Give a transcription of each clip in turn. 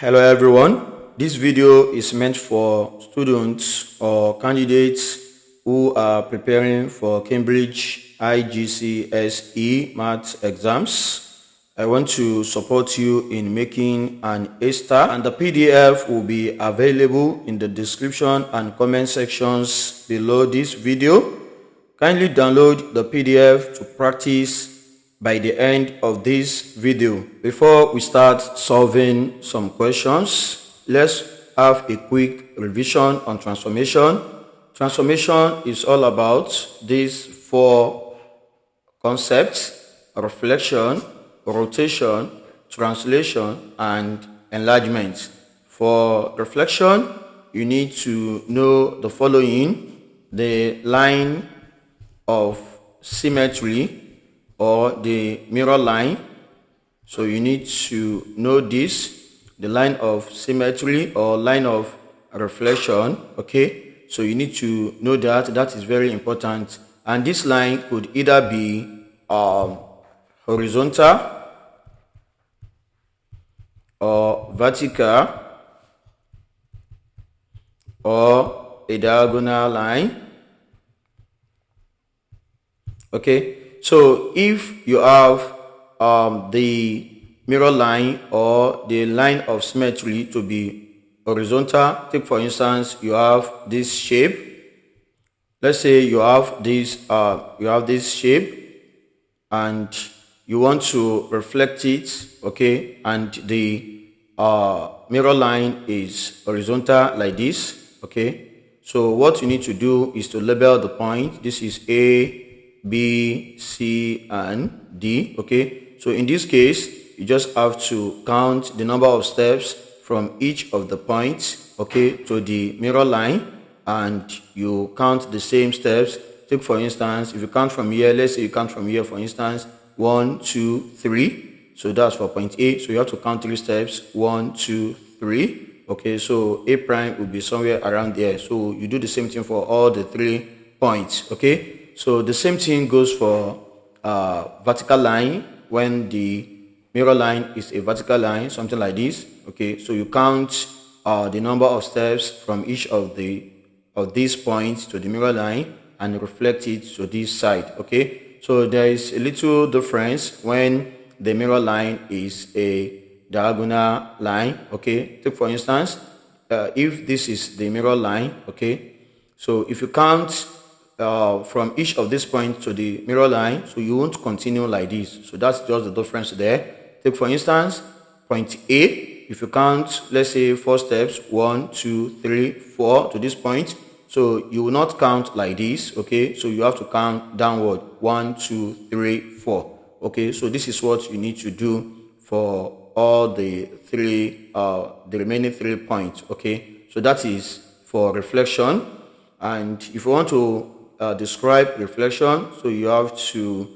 Hello everyone, this video is meant for students or candidates who are preparing for Cambridge IGCSE Maths exams. I want to support you in making an A-star, and the PDF will be available in the description and comment sections below this video. Kindly download the PDF to practice by the end of this video. Before we start solving some questions, let's have a quick revision on transformation. Transformation is all about these four concepts: reflection, rotation, translation, and enlargement. For reflection, you need to know the following: the line of symmetry or the mirror line. So you need to know this, the line of symmetry or line of reflection. Okay, so you need to know that is very important. And this line could either be horizontal or vertical or a diagonal line. Okay, so if you have the mirror line or the line of symmetry to be horizontal, take for instance, you have this shape. Let's say you have this shape and you want to reflect it, okay, and the mirror line is horizontal like this. Okay, so what you need to do is to label the point. This is A, B, C, and D. Okay, so in this case, you just have to count the number of steps from each of the points, okay, to the mirror line, and you count the same steps. Take for instance, if you count from here, let's say you count from here, for instance, 1, 2, 3. So that's for point A. So you have to count 3 steps: 1, 2, 3. Okay, so A prime will be somewhere around there. So you do the same thing for all the 3 points. Okay. So the same thing goes for vertical line. When the mirror line is a vertical line, something like this. Okay, so you count the number of steps from each of these points to the mirror line and reflect it to this side. Okay, so there is a little difference when the mirror line is a diagonal line. Okay, take for instance, if this is the mirror line. Okay, so if you count from each of these points to the mirror line, so you won't continue like this. So that's just the difference there. Take for instance point A. If you count, let's say 4 steps, 1, 2, 3, 4 to this point, so you will not count like this. Okay, so you have to count downward: 1, 2, 3, 4. Okay, so this is what you need to do for all the remaining 3 points. Okay, so that is for reflection. And if you want to describe reflection, so you have to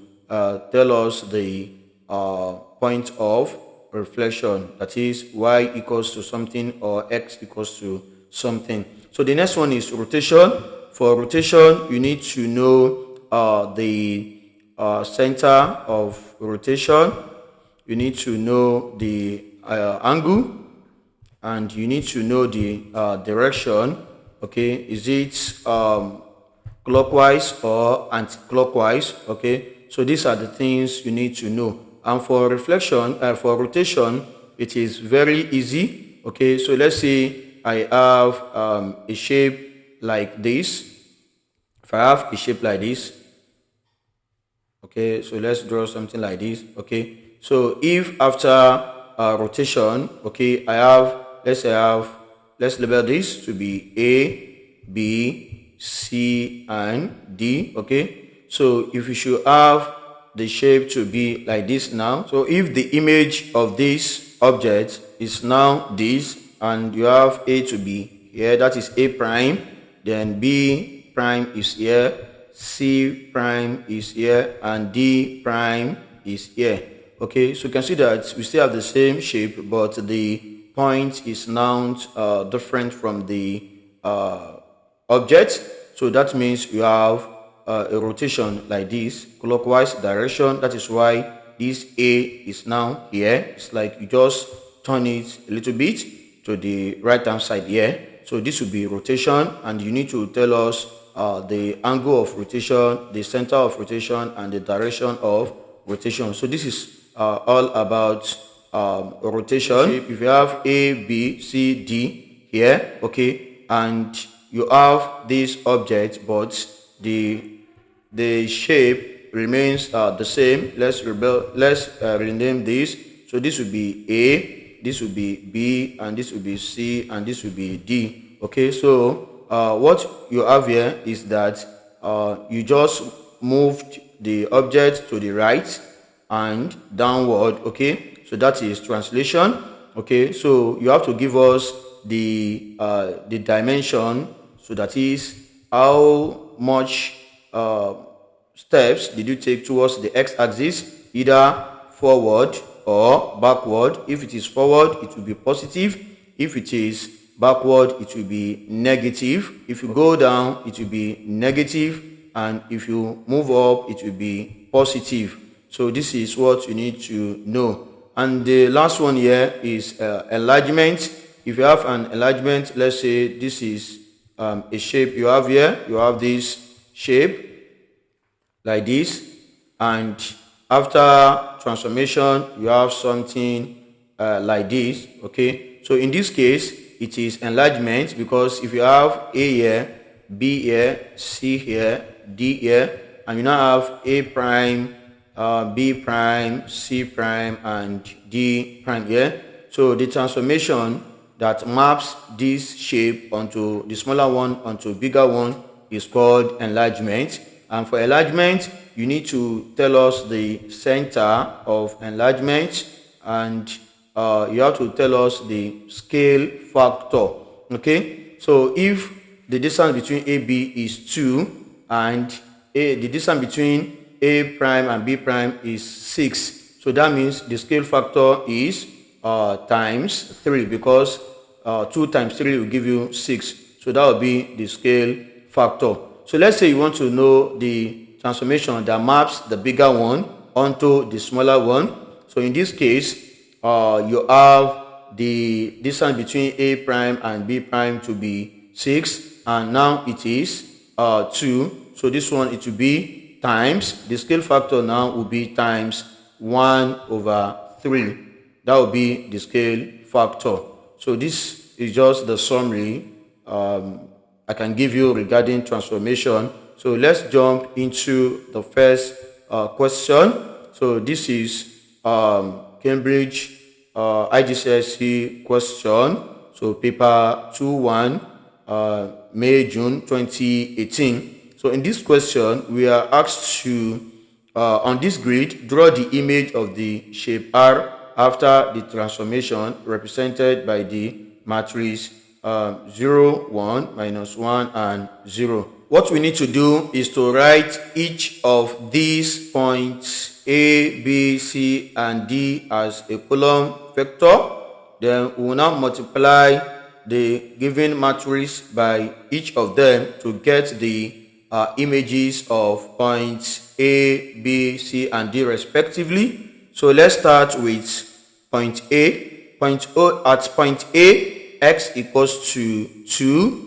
tell us the point of reflection, that is y equals to something or x equals to something. So the next one is rotation. For rotation, you need to know the center of rotation, you need to know the angle, and you need to know the direction. Okay, is it clockwise or anti-clockwise? Okay, so these are the things you need to know. And for reflection, for rotation, it is very easy. Okay, so let's say I have a shape like this. If I have a shape like this, okay, so let's draw something like this. Okay, so if after rotation, okay, let's label this to be A, B, C, and D. Okay, so if you should have the shape to be like this now, so if the image of this object is now this, and you have A to be here, that is A prime, then B prime is here, C prime is here, and D prime is here. Okay, so you can see that we still have the same shape, but the point is now different from the object. So that means you have a rotation like this, clockwise direction. That is why this A is now here. It's like you just turn it a little bit to the right hand side here. So this will be rotation, and you need to tell us the angle of rotation, the center of rotation, and the direction of rotation. So this is all about rotation. If you have A, B, C, D here, okay, and you have this object, but the shape remains the same. Let's rename this. So this will be A, this will be B, and this will be C, and this will be D. Okay, so what you have here is that you just moved the object to the right and downward. Okay, so that is translation. Okay, so you have to give us the dimension, so that is how much steps did you take towards the x-axis, either forward or backward. If it is forward, it will be positive. If it is backward, it will be negative. If you go down, it will be negative, and if you move up, it will be positive. So this is what you need to know. And the last one here is enlargement. If you have an enlargement, let's say this is a shape you have here. You have this shape like this, and after transformation you have something like this. Okay, so in this case it is enlargement, because if you have A here, B here, C here, D here, and you now have A prime, B prime, C prime, and D prime here, so the transformation that maps this shape onto the smaller one onto bigger one is called enlargement. And for enlargement, you need to tell us the center of enlargement, and you have to tell us the scale factor. Okay, so if the distance between AB is 2 and the distance between A prime and B prime is 6, so that means the scale factor is times 3, because 2 times 3 will give you 6. So that will be the scale factor. So let's say you want to know the transformation that maps the bigger one onto the smaller one. So in this case, you have the distance between A prime and B prime to be 6, and now it is 2. So this one, it will be times, the scale factor now will be times 1/3. That will be the scale factor. So this is just the summary I can give you regarding transformation. So let's jump into the first question. So this is Cambridge IGCSE question. So paper 2-1, May-June 2018. So in this question, we are asked to, on this grid, draw the image of the shape R after the transformation represented by the matrix 0, 1, -1, and 0. What we need to do is to write each of these points A, B, C, and D as a column vector. Then we will now multiply the given matrix by each of them to get the images of points A, B, C, and D respectively. So let's start with point A. At point A, x equals to 2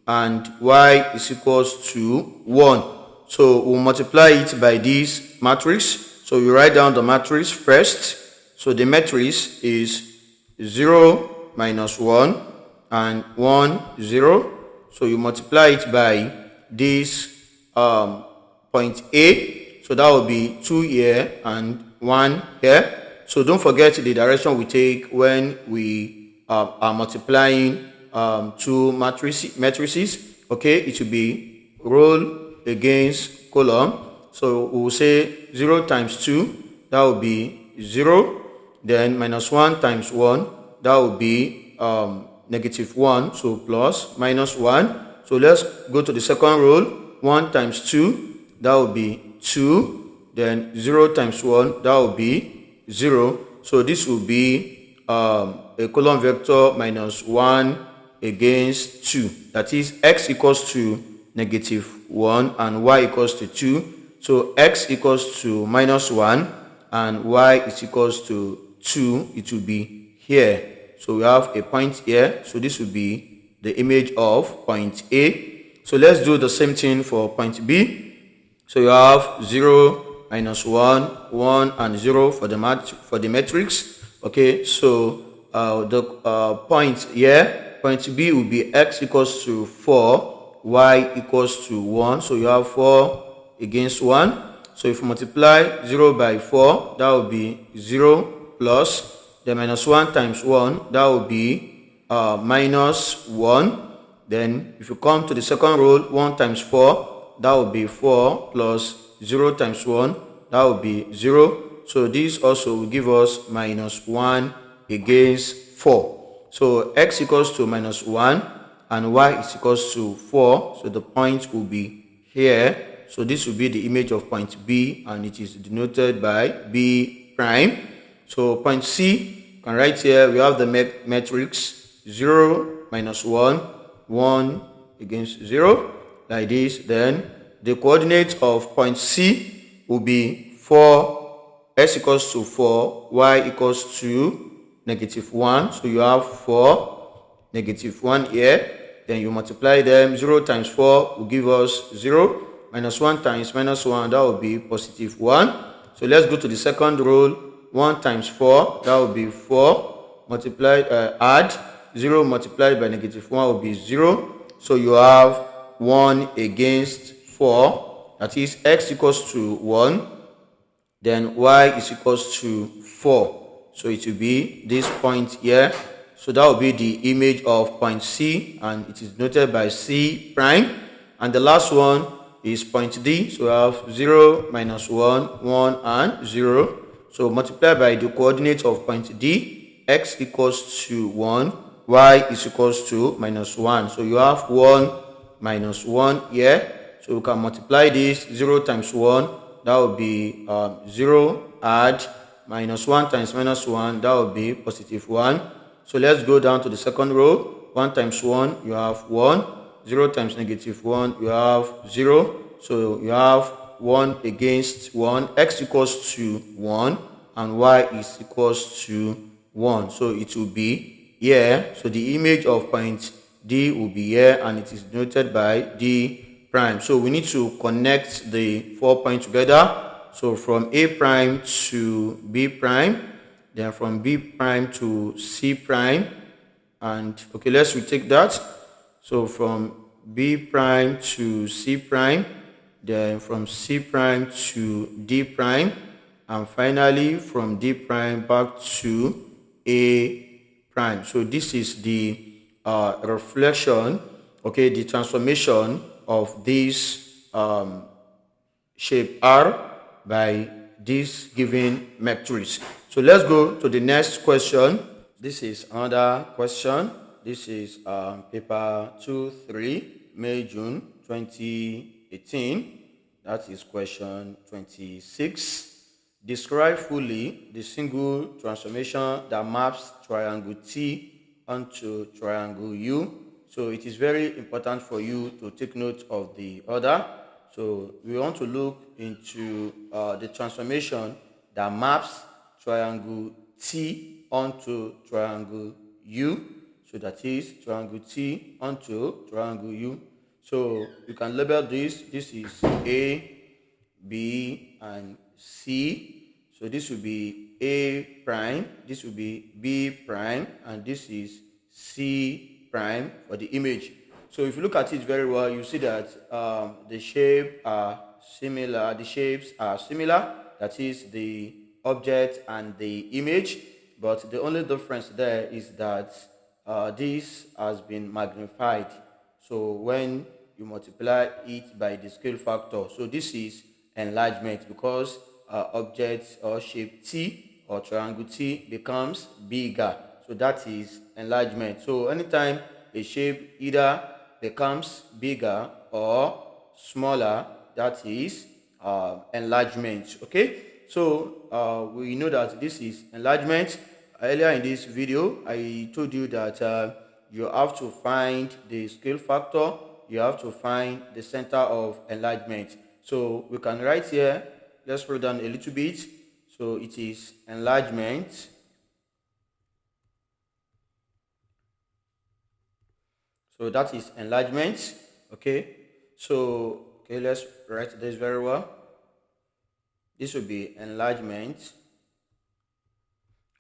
and y is equals to 1. So we'll multiply it by this matrix. So you write down the matrix first. So the matrix is 0, -1, and 1, 0. So you multiply it by this point A. So that will be 2 here and 1 here. So don't forget the direction we take when we are multiplying two matrices. Okay, it will be row against column. So we will say 0 times 2, that will be 0. Then -1 times 1, that will be -1. So plus -1. So let's go to the second row. 1 times 2, that will be 2. Then 0 times 1, that will be 0. So this will be a column vector -1 against 2. That is, x equals to -1 and y equals to 2. So x equals to -1 and y is equals to 2. It will be here. So we have a point here. So this will be the image of point A. So let's do the same thing for point B. So you have 0, -1, 1, and 0 for the matrix. Okay, so the point here, point B will be x equals to 4, y equals to 1. So you have 4 against 1. So if you multiply 0 by 4, that will be 0 plus the -1 times 1, that will be -1. Then if you come to the second row, 1 times 4, that will be 4 plus 0 times 1, that will be 0. So this also will give us -1 against 4. So x equals to -1 and y is equals to 4. So the point will be here. So this will be the image of point B, and it is denoted by B prime. So point C, you can write here, we have the matrix 0, -1, 1 against 0, like this. Then the coordinate of point C will be 4, x equals to 4, y equals to -1. So you have 4, -1 here. Then you multiply them. 0 times 4 will give us 0. -1 times -1, that will be +1. So let's go to the second rule. 1 times 4, that will be 4. Add 0 multiplied by -1 will be 0. So you have 1 against 4, that is x equals to 1, then y is equals to 4. So it will be this point here. So that will be the image of point C, and it is noted by C prime. And the last one is point D. So we have 0, -1, 1, and 0. So multiply by the coordinates of point D, x equals to 1, y is equals to -1. So you have 1, -1 here. So we can multiply this. 0 times 1, that will be 0. Add -1 times -1, that will be +1. So let's go down to the second row. 1 times 1, you have 1. 0 times -1, you have 0. So you have 1 against 1. X equals to 1 and y is equals to 1. So it will be here. So the image of point D will be here, and it is denoted by D prime. So we need to connect the 4 points together. So from A prime to B prime, then from B prime to C prime, and okay, let's retake that. So from B prime to C prime, then from C prime to D prime, and finally from D prime back to A prime. So this is the reflection, okay, the transformation of this shape R by this given matrix. So let's go to the next question. This is another question. This is paper 2-3, May, June 2018. That is question 26. Describe fully the single transformation that maps triangle T onto triangle U. So it is very important for you to take note of the order. So we want to look into the transformation that maps triangle T onto triangle U. So that is triangle T onto triangle U. So you can label this. This is A, B, and C. So this will be A prime, this will be B prime, and this is C prime for the image. So if you look at it very well, you see that the shapes are similar. That is the object and the image. But the only difference there is that this has been magnified. So when you multiply it by the scale factor, so this is enlargement, because object or shape T or triangle T becomes bigger. So that is enlargement. So anytime a shape either becomes bigger or smaller, that is enlargement. Okay, so we know that this is enlargement. Earlier in this video, I told you that you have to find the scale factor, you have to find the center of enlargement. So we can write here, let's scroll down a little bit. So it is enlargement So that is enlargement. Okay. So okay, let's write this very well. This will be enlargement.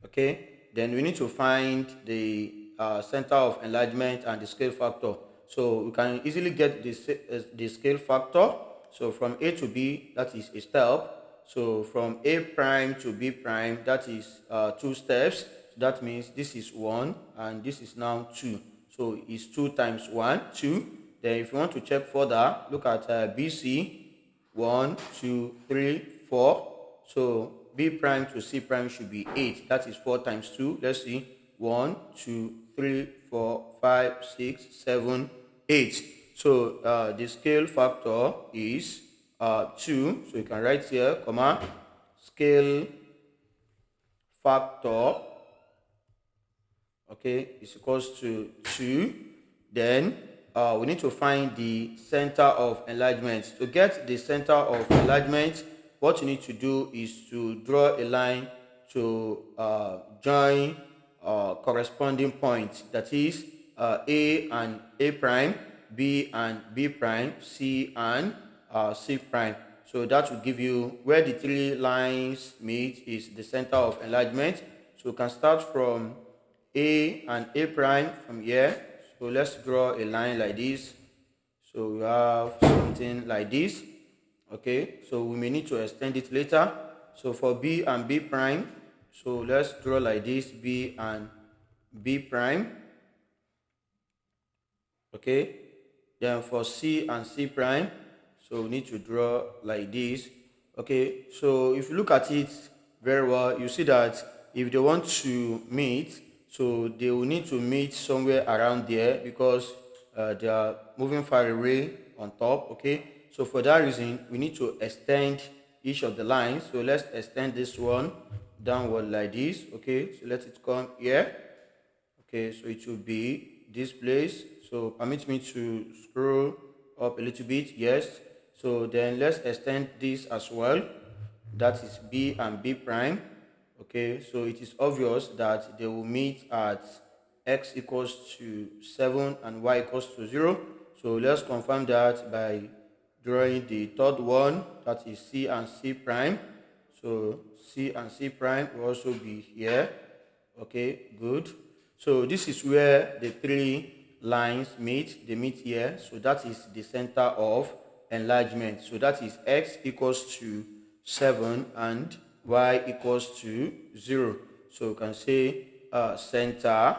Okay. Then we need to find the center of enlargement and the scale factor. So we can easily get the scale factor. So from A to B, that is a step. So from A prime to B prime, that is 2 steps. That means this is 1 and this is now 2. So it's 2 times 1, 2. Then if you want to check further, look at BC. 1, 2, 3, 4. So B prime to C prime should be 8. That is 4 times 2. Let's see. 1, 2, 3, 4, 5, 6, 7, 8. So the scale factor is 2. So you can write here, comma, scale factor, okay, is equals to 2. Then we need to find the center of enlargement. To get the center of enlargement, what you need to do is to draw a line to join corresponding points. That is A and A prime, B and B prime, C and C prime. So that will give you where the 3 lines meet is the center of enlargement. So we can start from A and A prime from here. So let's draw a line like this. So we have something like this. Okay, so we may need to extend it later. So for B and B prime, so let's draw like this, B and B prime. Okay, then for C and C prime, so we need to draw like this. Okay, so if you look at it very well, you see that if they want to meet, so they will need to meet somewhere around there because they are moving far away on top. Okay, so for that reason, we need to extend each of the lines. So let's extend this one downward like this. Okay, so let it come here. Okay, so it will be this place. So permit me to scroll up a little bit. Yes. So then let's extend this as well. That is B and B prime. Okay, so it is obvious that they will meet at x equals to 7 and y equals to 0. So let's confirm that by drawing the third one, that is C and C prime. So C and C prime will also be here. Okay, good. So this is where the 3 lines meet. They meet here. So that is the center of enlargement. So that is x equals to 7 and y equals to 0. So you can say center.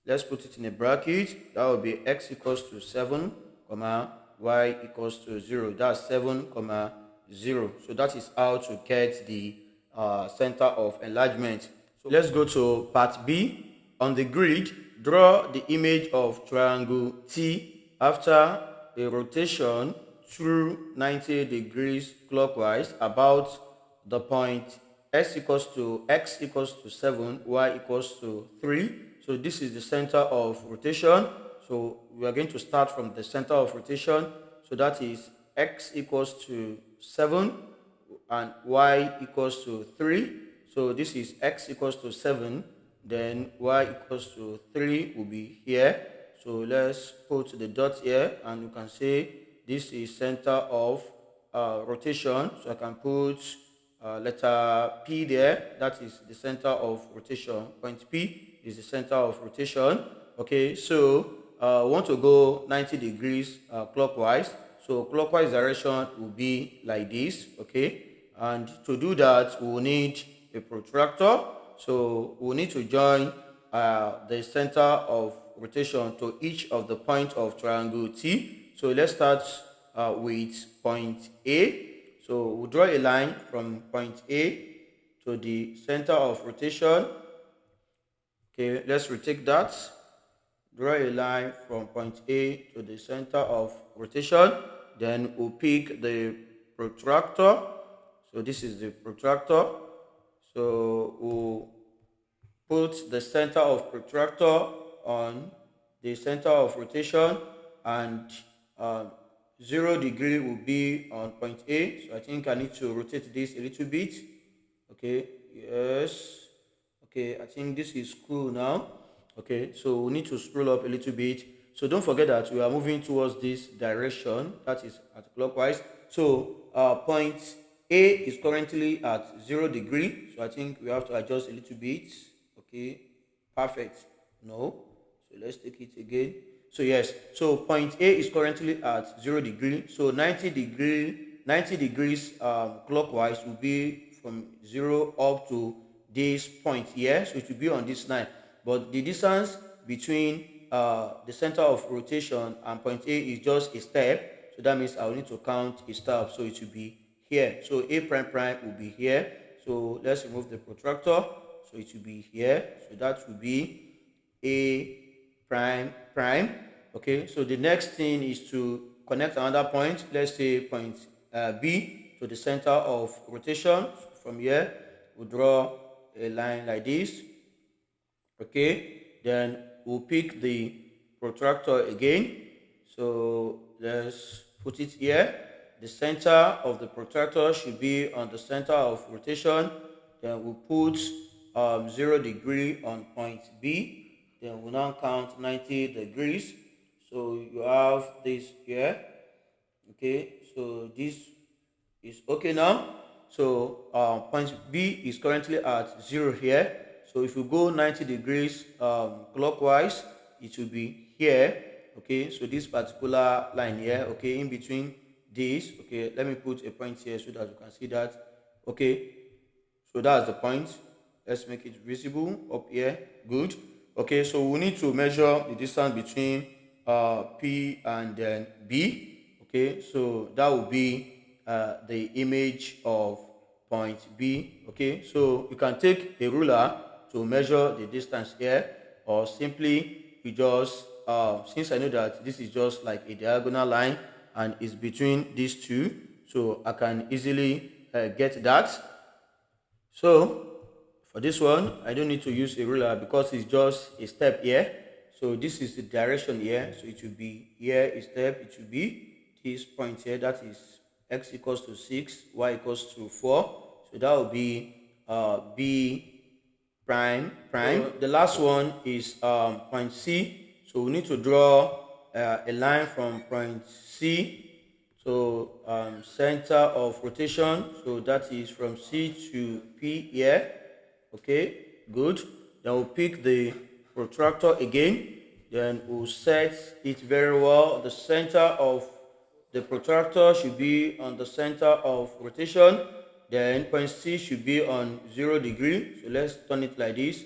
Let's put it in a bracket. That will be x equals to 7, comma, y equals to 0. That's 7, comma, 0. So that is how to get the center of enlargement. So let's go to part B. On the grid, draw the image of triangle T after a rotation through 90 degrees clockwise about the point x equals to 7, y equals to 3. So this is the center of rotation. So we are going to start from the center of rotation. So that is x equals to 7 and y equals to 3. So this is x equals to 7, then y equals to 3 will be here. So let's put the dot here and you can say this is center of rotation. So I can put letter P there. That is the center of rotation. Point P is the center of rotation. Okay, so we want to go 90 degrees clockwise. So clockwise direction will be like this. Okay, and to do that, we will need a protractor. So we need to join the center of rotation to each of the points of triangle T. So let's start with point A. So we'll draw a line from point A to the center of rotation. Okay, let's retake that. Draw a line from point A to the center of rotation. Then we'll pick the protractor. So this is the protractor. So we'll put the center of protractor on the center of rotation, and 0 degree will be on point A. So I think I need to rotate this a little bit. Okay, yes. Okay, I think this is cool now. Okay, so we need to scroll up a little bit. So don't forget that we are moving towards this direction, that is at clockwise. So point A is currently at 0 degree, so I think we have to adjust a little bit. Okay, perfect. No, so let's take it again. So yes, so point A is currently at 0 degree, so 90 degrees clockwise will be from 0 up to this point here, so it will be on this line. But the distance between the center of rotation and point A is just a step, so that means I will need to count a step, so it will be here. So A prime prime will be here. So let's remove the protractor, so it will be here. So that will be A prime prime. Okay, so the next thing is to connect another point. Let's say point B to the center of rotation. From here we'll draw a line like this. Okay, then we'll pick the protractor again. So let's put it here. The center of the protractor should be on the center of rotation. Then we'll put 0 degree on point B. Then we'll now count 90 degrees. So you have this here. Okay, so this is okay now. So point B is currently at 0 here. So if you go 90 degrees clockwise, it will be here. Okay, so this particular line here, okay, in between this. Okay, let me put a point here so that you can see that. Okay, so that's the point. Let's make it visible up here. Good. Okay, so we need to measure the distance between P and then B. Okay, so that will be the image of point B. Okay, so you can take a ruler to measure the distance here, or simply you just since I know that this is just like a diagonal line and is between these two, so I can easily get that. So for this one, I don't need to use a ruler because it's just a step here. So this is the direction here. So it will be here a step. It will be this point here. That is x equals to 6, y equals to 4. So that will be b prime prime. So the last one is point C. So we need to draw a line from point C. So center of rotation, so that is from C to P here. Okay, good. Then we'll pick the protractor again. Then we'll set it very well. The center of the protractor should be on the center of rotation. Then point C should be on 0 degree. So let's turn it like this.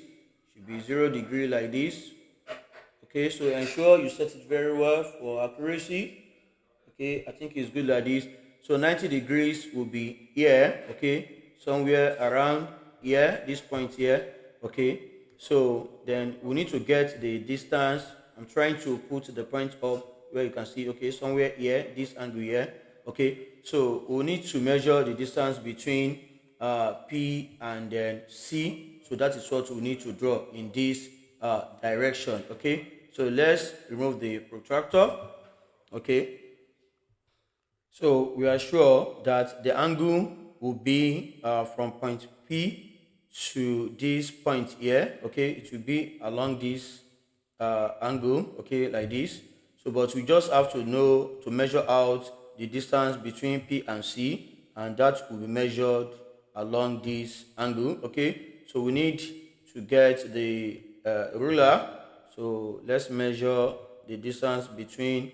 Should be 0 degree like this. Okay, so ensure you set it very well for accuracy. Okay, I think it's good like this. So 90 degrees will be here. Okay, somewhere around here, this point here. Okay, so then we need to get the distance. I'm trying to put the point up where you can see, okay, somewhere here, this angle here. Okay, so we need to measure the distance between P and then C. So that is what we need to draw in this direction. Okay, so let's remove the protractor. Okay, so we are sure that the angle will be from point P to this point here. Okay, it will be along this angle, okay, like this. So but we just have to know to measure out the distance between P and C, and that will be measured along this angle. Okay, so we need to get the ruler. So let's measure the distance between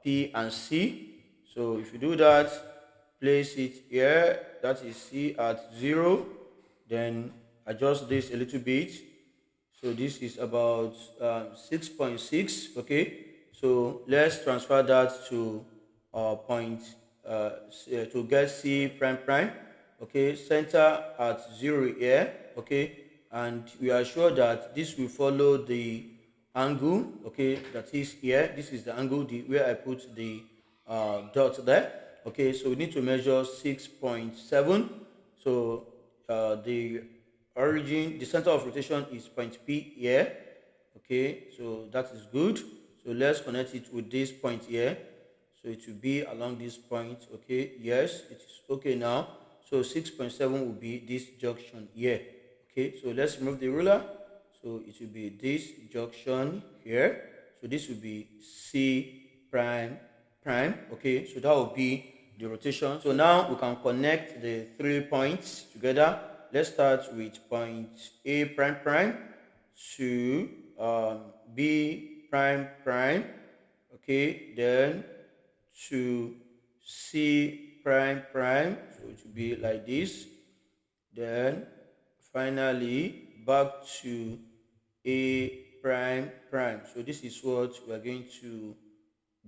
P and C. So if you do that, place it here, that is C at 0, then adjust this a little bit. So this is about 6.6. Okay, so let's transfer that to point to get C prime prime. Okay, center at 0 here. Okay, and we are sure that this will follow the angle. Okay, that is here. This is the angle where I put the dot there. Okay, so we need to measure 6.7. So the origin, the center of rotation is point P here. Okay, so that is good. So let's connect it with this point here. So it will be along this point. Okay, yes, it is okay now. So 6.7 will be this junction here. Okay, so let's remove the ruler. So it will be this junction here. So this will be C prime prime. Okay, so that will be the rotation. So now we can connect the 3 points together. Let's start with point A prime prime to B prime prime. Okay, then to C prime prime. So it will be like this. Then finally back to A prime prime. So this is what we are going to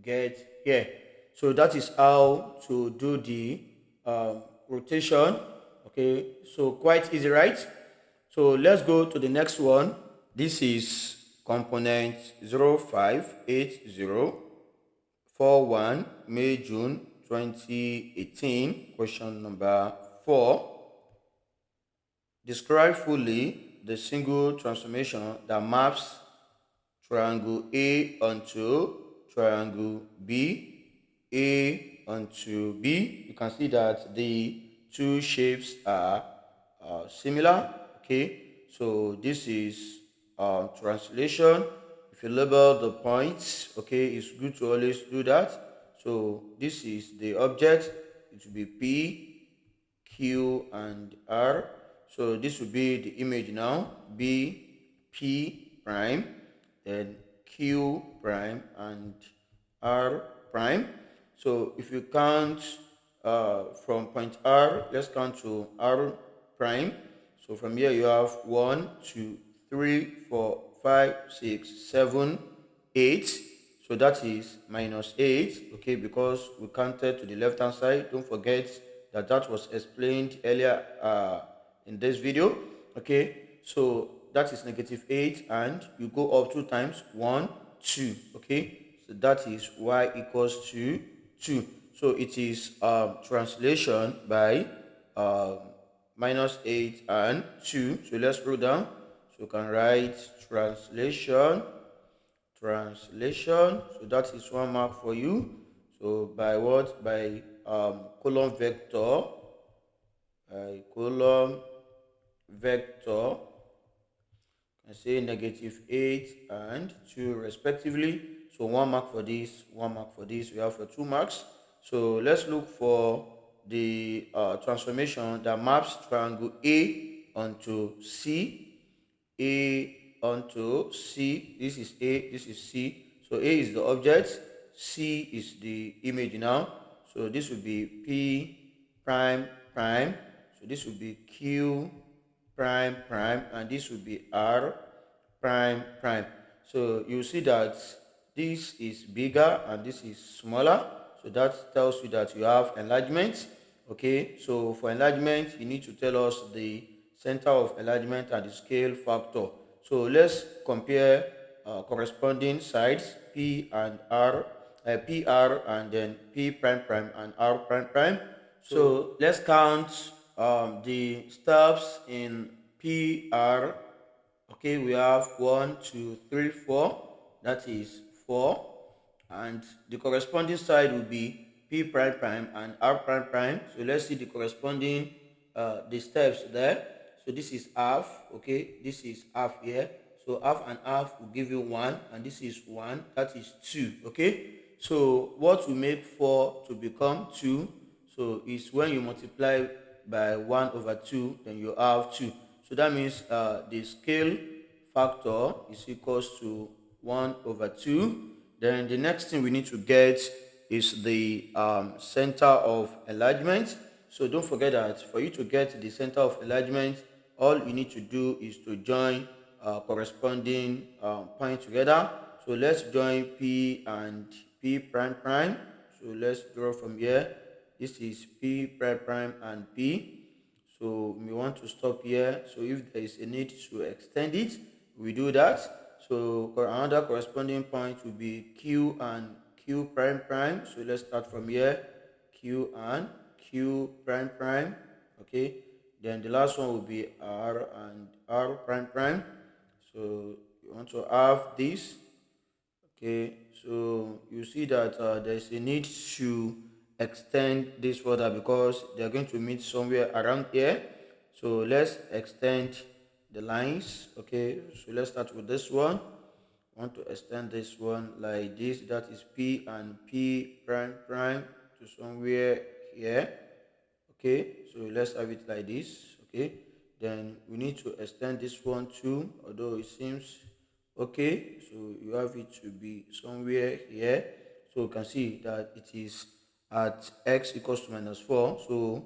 get here. So that is how to do the rotation. Okay, so quite easy, right? So let's go to the next one. This is component 058041 May June 2018, question number 4. Describe fully the single transformation that maps triangle A onto triangle B, A onto B. You can see that the two shapes are similar. Okay, so this is translation. If you label the points, okay, it's good to always do that. So this is the object. It will be P, Q, and R. So this will be the image now. B, P prime, then Q prime, and R prime. So if you count from point R, let's count to R prime. So from here you have 1, 2, 3, 4, 5, 6, 7, 8. So that is minus 8, okay, because we counted to the left hand side. Don't forget that that was explained earlier in this video. Okay, so that is negative 8, and you go up 2 times, 1, 2. Okay, so that is y equals to 2. So it is translation by minus 8 and 2. So let's scroll down. So you can write translation. So that is 1 mark for you. So by what? By column vector. I say negative 8 and 2 respectively. So 1 mark for this, 1 mark for this. We have for 2 marks. So let's look for the transformation that maps triangle A onto C. A onto C. This is A, this is C. So A is the object, C is the image now. So this will be P prime prime. So this will be Q prime prime, and this will be R prime prime. So you see that this is bigger and this is smaller. So that tells you that you have enlargement. Okay, so for enlargement, you need to tell us the center of enlargement and the scale factor. So let's compare corresponding sides P and R, PR, and then P prime prime and R prime prime. So let's count the steps in PR. Okay, we have 1, 2, 3, 4. That is 4. And the corresponding side will be P prime prime and R prime prime. So let's see the corresponding the steps there. So this is half. Okay, this is half here. So half and half will give you 1, and this is 1. That is 2. Okay. So what will make 4 to become 2? So is when you multiply by 1 over 2, then you have 2. So that means the scale factor is equals to 1 over 2. Then the next thing we need to get is the center of enlargement. So don't forget that for you to get the center of enlargement, all you need to do is to join corresponding points together. So let's join P and P prime prime. So let's draw from here. This is P prime prime and P. So we want to stop here. So if there is a need to extend it, we do that. So another corresponding point will be Q and Q prime prime. So let's start from here. Q and Q prime prime. Okay. Then the last one will be R and R prime prime. So you want to have this. Okay, so you see that there's a need to extend this further because they're going to meet somewhere around here. So let's extend the lines. Okay, so let's start with this one. I want to extend this one like this. That is P and P prime prime to somewhere here. Okay, so let's have it like this. Okay, then we need to extend this one too, although it seems okay. So you have it to be somewhere here. So you can see that it is at x equals to -4. So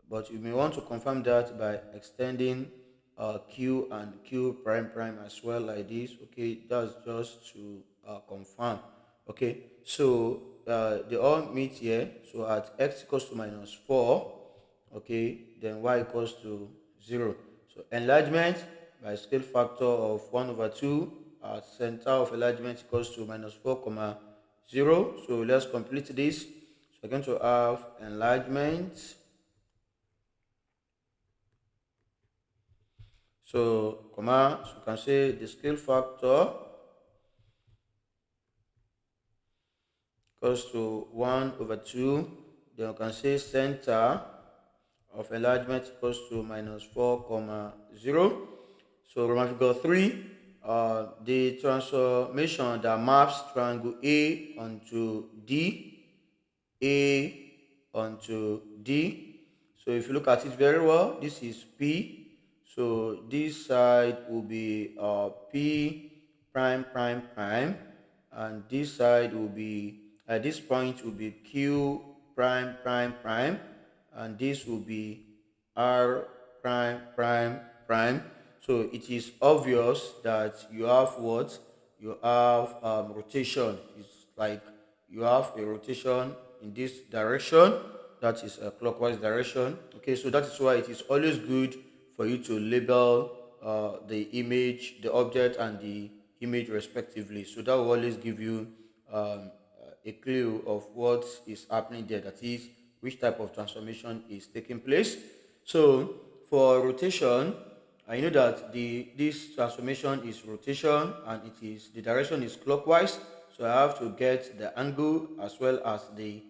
but you may want to confirm that by extending q and q prime prime as well like this. Okay, that's just to confirm. Okay, so they all meet here. So at x equals to -4, okay, then y equals to 0. So enlargement by scale factor of 1 over 2 at center of enlargement equals to -4 comma 0. So let's complete this. So we're going to have enlargement. So comma, so you can say the scale factor equals to 1 over 2. Then you can say center of enlargement equals to -4 comma 0. So Roman figure 3, the transformation that maps triangle A onto D, A onto D. So if you look at it very well, this is P. So this side will be P prime prime prime, and this side will be at this point will be Q prime prime prime, and this will be R prime prime prime. So it is obvious that you have what? You have rotation. It's like you have a rotation in this direction, that is a clockwise direction. Okay, so that is why it is always good for you to label the image, the object, and the image respectively. So that will always give you a clue of what is happening there, that is which type of transformation is taking place. So for rotation, I know that this transformation is rotation and it is the direction is clockwise. So I have to get the angle as well as the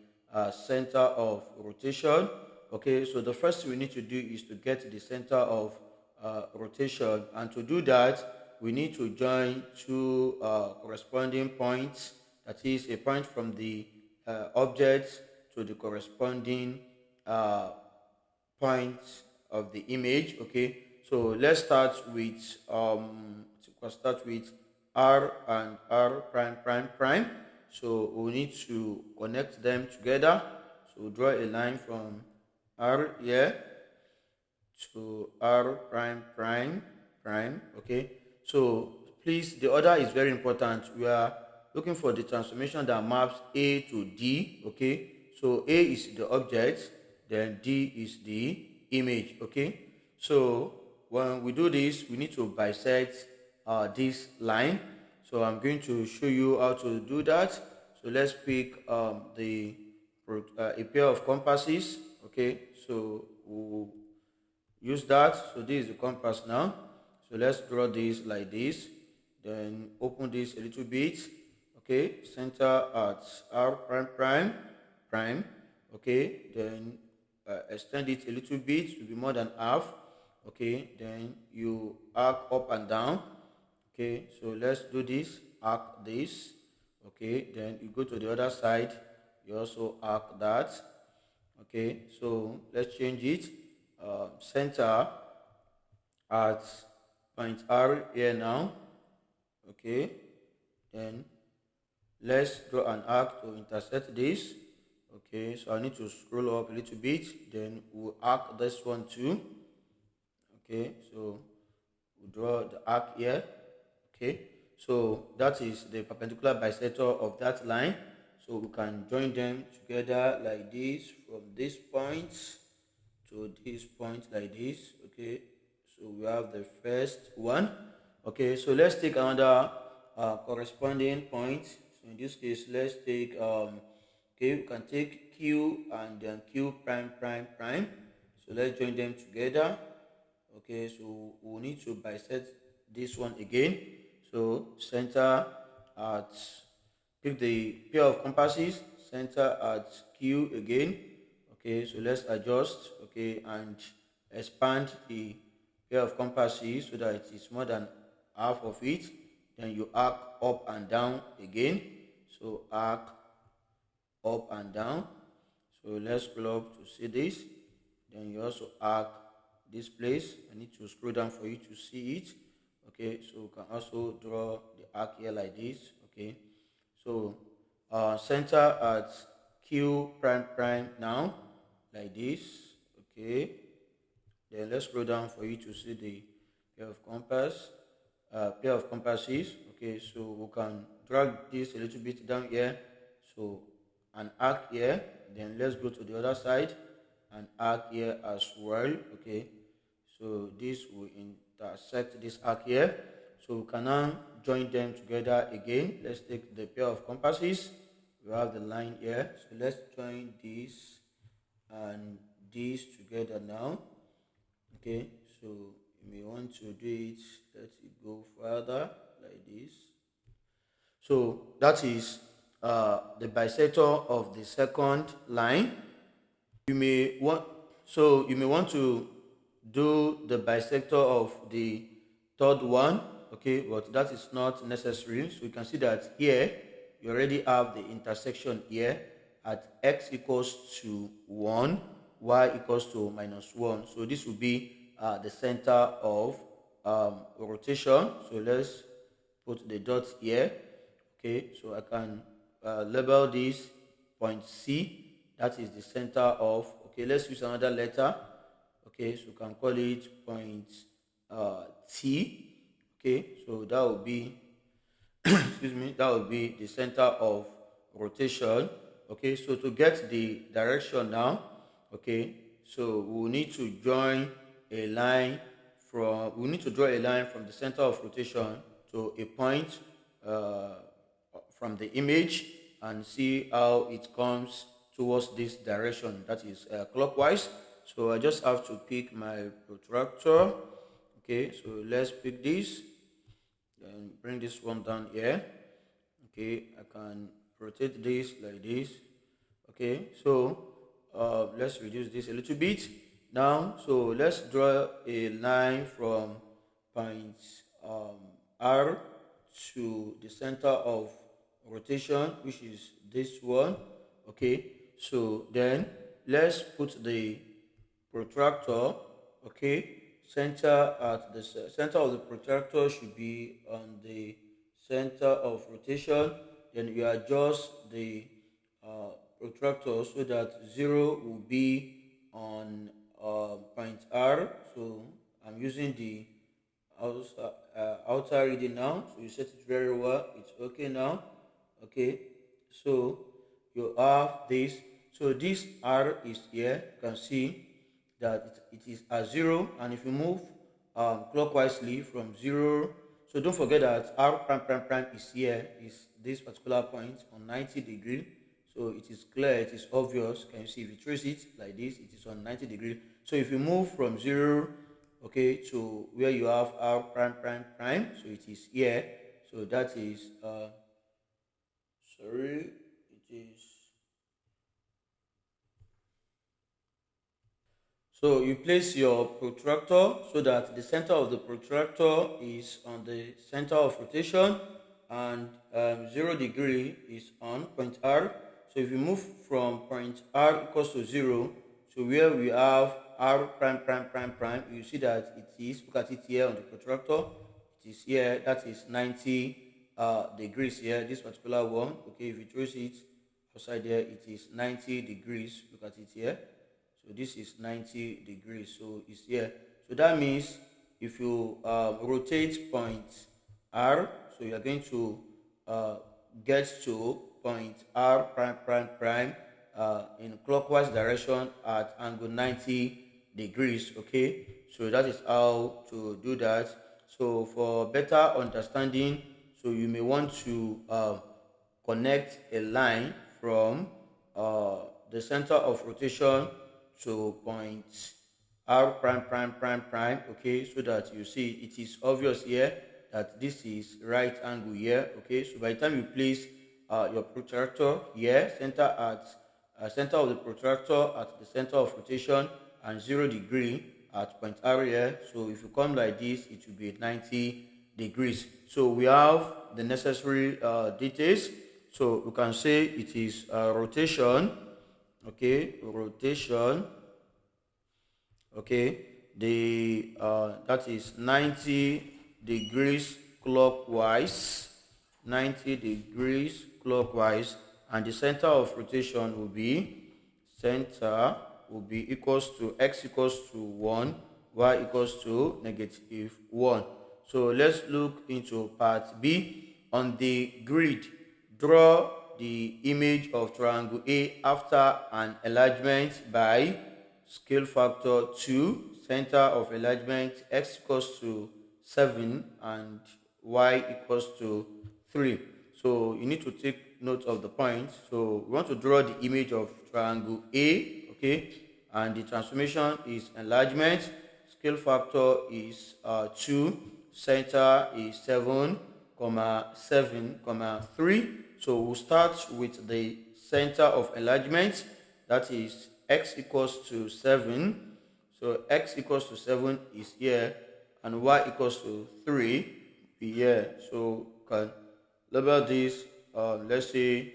center of rotation. Okay, so the first thing we need to do is to get the center of rotation, and to do that we need to join two corresponding points, that is a point from the object to the corresponding uh, point of the image. Okay, so let's start with r and r prime prime prime. So we need to connect them together. So draw a line from r here to r prime prime prime. Okay, so please, the order is very important. We are looking for the transformation that maps A to D. Okay, so A is the object, then D is the image. Okay, so when we do this, we need to bisect this line. So I'm going to show you how to do that. So let's pick a pair of compasses. Okay, so we'll use that. So this is the compass now. So let's draw this like this, then open this a little bit. Okay, center at r prime prime prime. Okay, then extend it a little bit to be more than half. Okay, then you arc up and down. Okay, so let's do this, arc this. Okay, then you go to the other side, you also arc that. Okay, so let's change it. Center at point R here now. Okay, then let's draw an arc to intersect this. Okay, so I need to scroll up a little bit, then we'll arc this one too. Okay, so we'll draw the arc here. Okay, so that is the perpendicular bisector of that line. So we can join them together like this, from this point to this point like this. Okay, so we have the first one. Okay, so let's take another corresponding point. So in this case, let's take okay, we can take Q and then Q prime prime prime. So let's join them together. Okay, so we need to bisect this one again. So center at, pick the pair of compasses, center at Q again. Okay, so let's adjust. Okay, and expand the pair of compasses so that it is more than half of it. Then you arc up and down again. So arc up and down. So let's scroll up to see this. Then you also arc this place. I need to scroll down for you to see it. Okay, so you can also draw the arc here like this. Okay, so center at Q prime prime now like this. Okay, then let's scroll down for you to see the pair of compasses. Okay, so we can drag this a little bit down here. So an arc here. Then let's go to the other side and arc here as well. Okay, so this will intersect this arc here. So we can now join them together again. Let's take the pair of compasses. We have the line here. So let's join this and this together now. Okay, so you may want to do it, let it go further like this. So that is the bisector of the second line. You may want to do the bisector of the third one, okay, but that is not necessary. So you can see that here you already have the intersection here at x equals to 1, y equals to -1. So this will be the center of rotation. So let's put the dots here. Okay, so I can label this point C. That is the center of, okay, let's use another letter. Okay, so we can call it point T. Okay, so that will be excuse me, that will be the center of rotation. Okay, so to get the direction now, okay, so we need to join a line we need to draw a line from the center of rotation to a point from the image and see how it comes towards this direction, that is clockwise. So I just have to pick my protractor. Okay, so let's pick this and bring this one down here. Okay, I can rotate this like this. Okay, so let's reduce this a little bit now. So let's draw a line from point R to the center of rotation, which is this one. Okay, so then let's put the protractor, okay, center at the center of the protractor should be on the center of rotation. Then you adjust the protractor so that 0 will be on point R. So I'm using the outer reading now, so you set it very well. It's okay now. Okay, so you have this. So this R is here. You can see that it is at 0, and if you move clockwise from 0, so don't forget that R prime prime prime is here, is this particular point on 90 degree. So it is clear, it is obvious. Can you see? If you trace it like this, it is on 90 degree. So if you move from 0, okay, to where you have R prime prime prime, so it is here. So that is sorry, it is. So you place your protractor so that the center of the protractor is on the center of rotation, and 0 degree is on point R. So if you move from point R equals to 0 to where we have R prime prime prime prime, you see that it is, look at it here on the protractor, it is here, that is 90 degrees here, this particular one. Okay, if you trace it outside there, it is 90 degrees, look at it here. So this is 90 degrees, so it's here. So that means if you rotate point R, so you are going to get to point R prime prime prime in clockwise direction at angle 90 degrees. Okay, so that is how to do that. So for better understanding, so you may want to connect a line from the center of rotation to point R prime prime prime prime. Okay, so that you see it is obvious here that this is right angle here. Okay, so by the time you place your protractor here, center of the protractor at the center of rotation, and 0 degree at point R here. So if you come like this, it will be 90 degrees. So we have the necessary details. So we can say it is rotation. Okay, rotation. Okay, the that is 90 degrees clockwise. 90 degrees clockwise, and the center of rotation will be equals to x equals to 1, y equals to -1. So let's look into part B. On the grid, draw the image of triangle A after an enlargement by scale factor 2, center of enlargement x equals to 7 and y equals to 3. So you need to take note of the point. So we want to draw the image of triangle A, okay, and the transformation is enlargement, scale factor is 2, center is 7, 7, 3. So we'll start with the center of enlargement, that is x equals to 7. So x equals to 7 is here, and y equals to 3 be here. So can label this, let's say,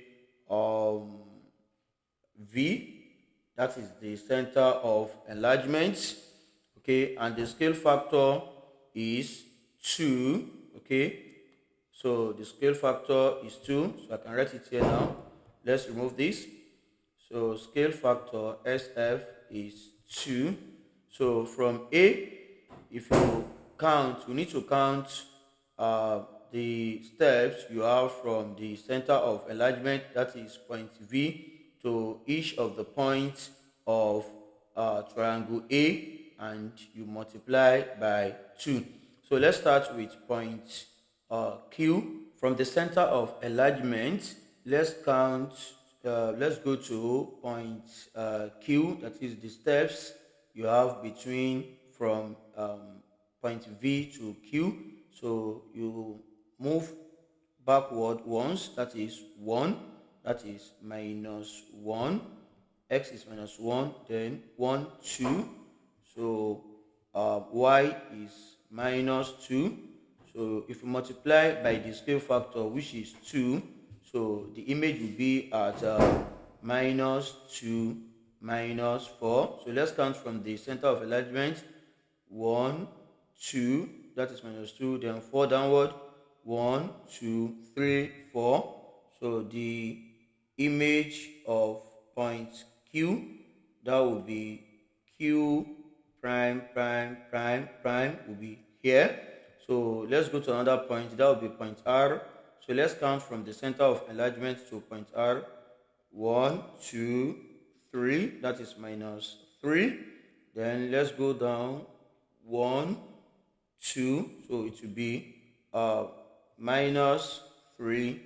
V, that is the center of enlargement, okay, and the scale factor is 2, okay. So the scale factor is 2, so I can write it here now. Let's remove this. So scale factor SF is 2. So from A, if you count, we need to count the steps you have from the center of enlargement, that is point V, to each of the points of triangle A, and you multiply by 2. So let's start with point Q. From the center of enlargement, let's count, let's go to point Q, that is the steps you have between from point V to Q. So you move backward once, that is 1, that is -1, x is -1, then 1, 2. So y is -2. So if you multiply by the scale factor, which is 2, so the image will be at -2, -4. So let's count from the center of enlargement. 1, 2, that is -2, then 4 downward. 1, 2, 3, 4. So the image of point Q, that will be Q prime prime prime prime will be here. So let's go to another point, that will be point R. So let's count from the center of enlargement to point R. 1, 2, 3, that is -3. Then let's go down. 1, 2, so it will be -3,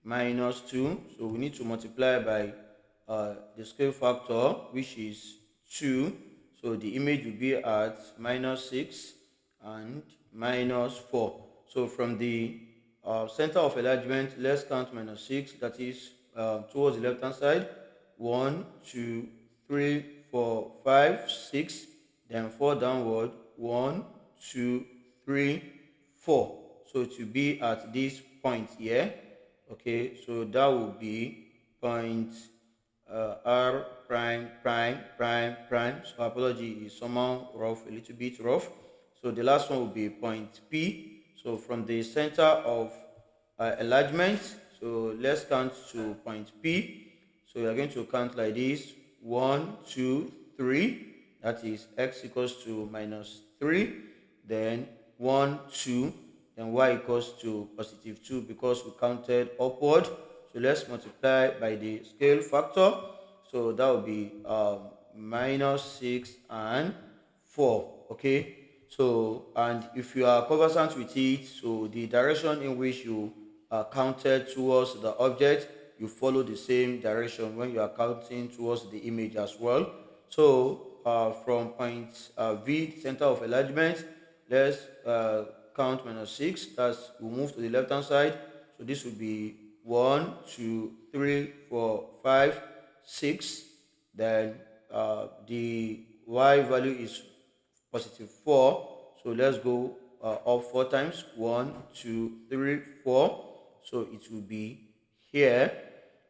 -2. So we need to multiply by the scale factor, which is 2. So the image will be at -6 and -4. So from the center of enlargement, let's count -6, that is towards the left hand side. 1, 2, 3, 4, 5, 6, then 4 downward. 1, 2, 3, 4. So it will be at this point here. Okay, so that will be point R prime prime prime prime. So apology is somehow rough, a little bit rough. So the last one will be point P. So from the center of enlargement, so let's count to point P. So we are going to count like this. 1, 2, 3. That is x equals to -3. Then 1, 2. Then y equals to +2 because we counted upward. So let's multiply by the scale factor. So that will be -6 and 4. Okay. So, and if you are conversant with it, so the direction in which you counted towards the object, you follow the same direction when you are counting towards the image as well. So from point V, center of enlargement, let's count -6. That's, we'll move to the left hand side. So this will be 1, 2, 3, 4, 5, 6. Then the y value is positive 4. So let's go up 4 times. 1, 2, 3, 4. So it will be here.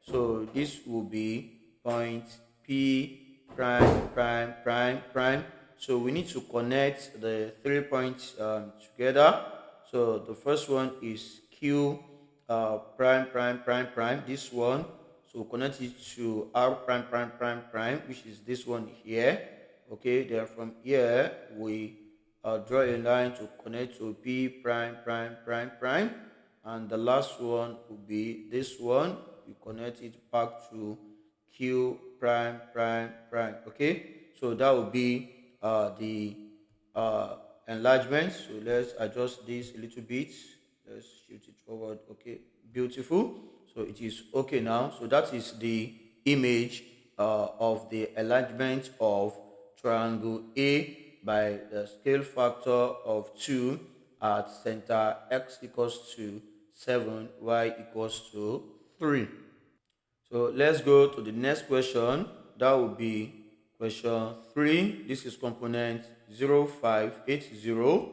So this will be point P prime, prime, prime, prime. So we need to connect the 3 points together. So the first one is Q prime, prime, prime, prime. This one. So connect it to R prime, prime, prime, prime, which is this one here. Okay, then from here we draw a line to connect to P prime, prime, prime, prime, and the last one will be this one. We connect it back to Q prime, prime, prime. Okay, so that will be the enlargement. So let's adjust this a little bit. Let's shoot it forward. Okay, beautiful. So it is okay now. So that is the image of the enlargement of triangle A by the scale factor of 2 at center x equals to 7, y equals to 3. So let's go to the next question. That will be question 3. This is component 0580,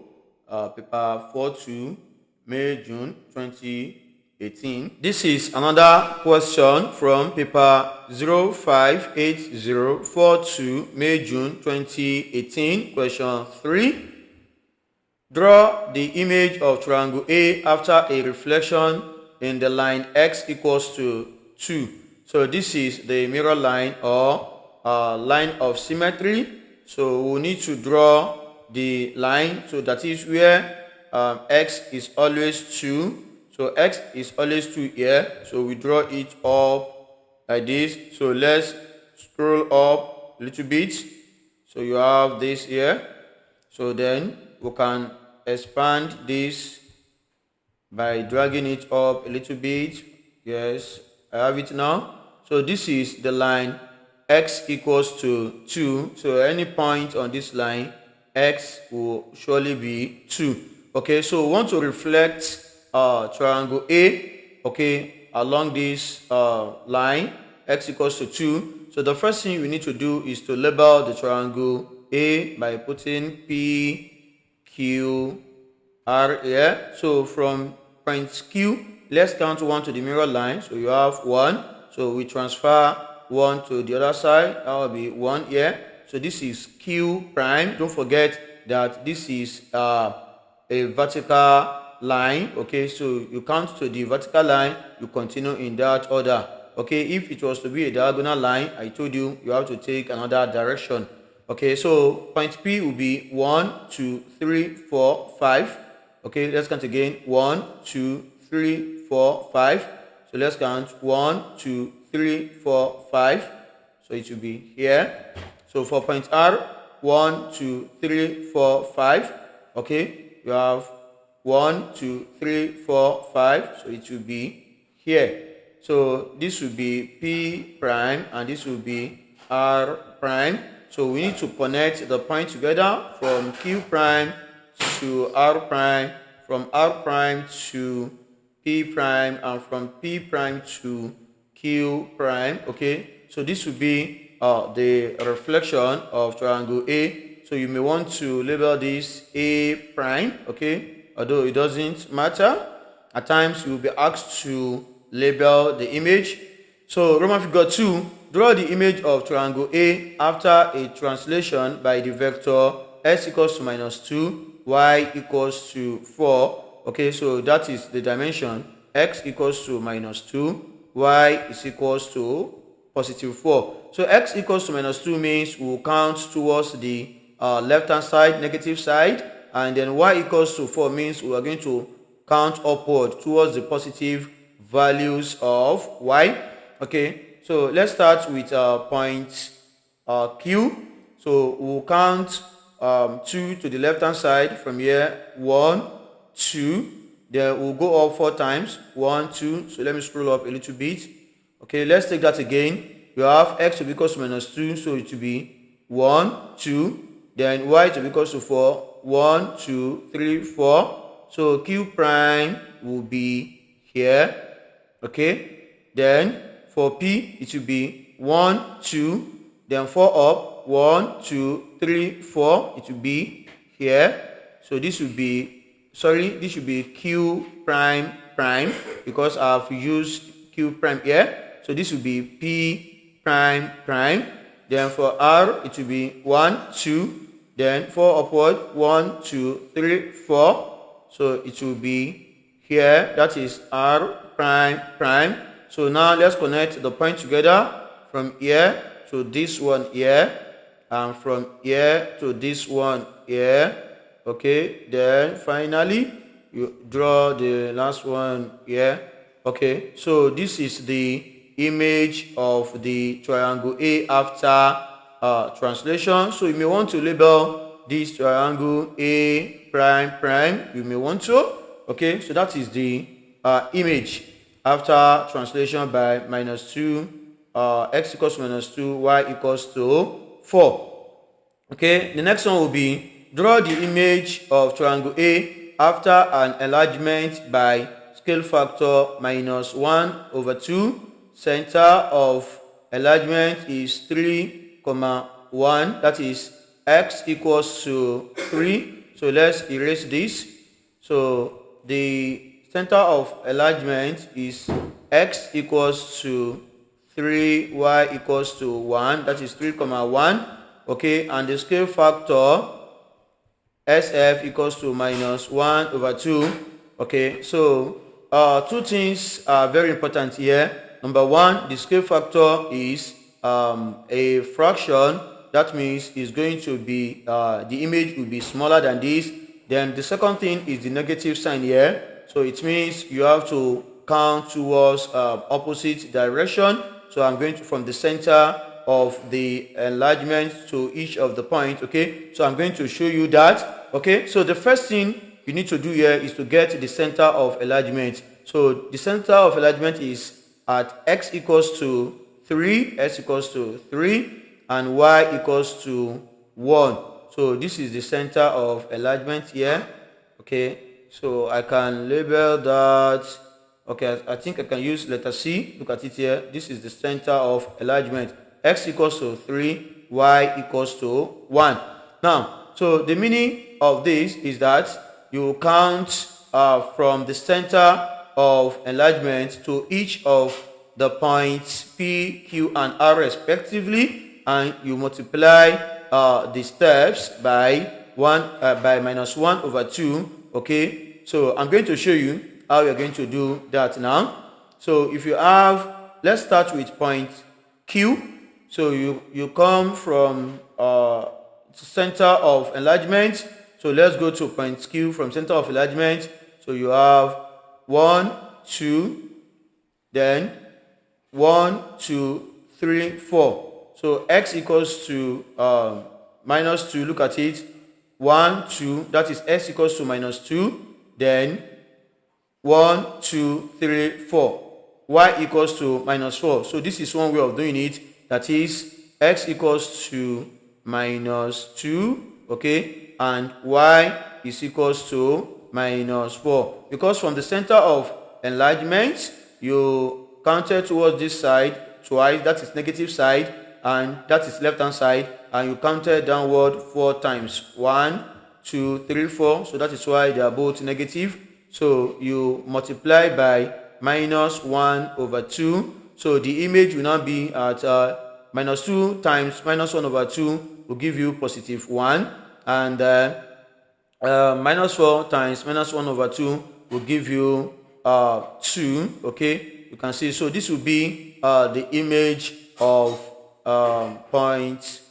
paper 42, May, June 2018. This is another question from paper 058042, May, June 2018. Question 3. Draw the image of triangle A after a reflection in the line x equals to 2. So this is the mirror line or line of symmetry. So we need to draw the line. So that is where x is always 2. So x is always 2 here. So we draw it up like this. So let's scroll up a little bit. So you have this here. So then we can expand this by dragging it up a little bit. Yes, I have it now. So this is the line x equals to 2. So any point on this line, x will surely be 2. Okay, so we want to reflect triangle A, okay, along this line, x equals to 2. So the first thing we need to do is to label the triangle A by putting P, Q, R here. So from point Q, let's count 1 to the mirror line. So you have 1. So we transfer 1 to the other side. That will be 1 here. So this is Q prime. Don't forget that this is a vertical line. Okay, so you count to the vertical line, you continue in that order. Okay, if it was to be a diagonal line, I told you you have to take another direction. Okay, so point P will be 1, 2, 3, 4, 5. Okay, let's count again. 1, 2, 3, 4, 5. So let's count 1, 2, 3, 4, 5. So it will be here. So for point R, 1, 2, 3, 4, 5. Okay, you have 1, 2, 3, 4, 5. So it will be here. So this will be P prime and this will be R prime. So we need to connect the point together from Q prime to R prime, from R prime to P prime, and from P prime to Q prime. Okay, so this will be the reflection of triangle A. So you may want to label this A prime, okay, although it doesn't matter. At times you will be asked to label the image. So Roman figure 2, draw the image of triangle A after a translation by the vector x equals to -2, y equals to 4. Okay, so that is the dimension. X equals to -2, y is equals to +4. So x equals to -2 means we will count towards the left hand side, negative side, and then y equals to 4 means we are going to count upward towards the positive values of y. Okay, so let's start with point Q. So we'll count 2 to the left hand side from here. 1, 2. Then we'll go up 4 times. 1, 2. So let me scroll up a little bit. Okay, let's take that again. You have x to be equals to -2, so it will be 1, 2. Then y to be equals to 4. 1, 2, 3, 4. So Q prime will be here. Okay, then for P it will be 1, 2, then 4 up, 1, 2, 3, 4, it will be here. So this will be, this should be Q prime prime, because I've used Q prime here. So this will be P prime prime. Then for R, it will be 1, 2, then 4 upward, 1, 2, 3, 4. So it will be here, that is R prime prime. So now let's connect the point together from here to this one here, and from here to this one here. Okay, then finally you draw the last one here. Okay, so this is the image of the triangle A after translation. So you may want to label this triangle A prime prime. You may want to. Okay, so that is the image after translation by -2, x equals to -2, y equals to 4. Okay, the next one will be draw the image of triangle A after an enlargement by scale factor -1/2. Center of enlargement is 3, 1. That is x equals to 3. So let's erase this. So the center of enlargement is x equals to 3, y equals to 1. That is 3, 1. Okay, and the scale factor SF equals to -1/2. Okay, so two things are very important here. Number one, the scale factor is a fraction. That means it's going to be, the image will be smaller than this. Then the second thing is the negative sign here. So it means you have to count towards opposite direction. So I'm going to from the center of the enlargement to each of the points. Okay, so I'm going to show you that. Okay, so the first thing you need to do here is to get the center of enlargement. So the center of enlargement is at x equals to 3, x equals to 3, and y equals to 1. So this is the center of enlargement here. Okay, so I can label that. Okay, I think I can use letter C. Look at it here. This is the center of enlargement. X equals to 3, y equals to 1. Now, so the meaning of this is that you count from the center of enlargement to each of the points P, Q, and R respectively, and you multiply the steps by -1/2. Okay, so I'm going to show you how you're going to do that now. So if you have, let's start with point Q. So you come from center of enlargement. So let's go to point Q from center of enlargement. So you have 1, 2, then 1, 2, 3, 4. So x equals to -2. Look at it. 1, 2. That is x equals to -2. Then 1, 2, 3, 4. Y equals to -4. So this is one way of doing it. That is x equals to -2. Okay, and y is equals to -4. Because from the center of enlargement, you counted towards this side twice. That is negative side, and that is left hand side, and you counted downward 4 times. 1, 2, 3, 4. So that is why they are both negative. So you multiply by -1/2. So the image will now be at -2 times -1/2 will give you +1, and -4 times -1/2 will give you 2. Okay, you can see. So this will be the image of point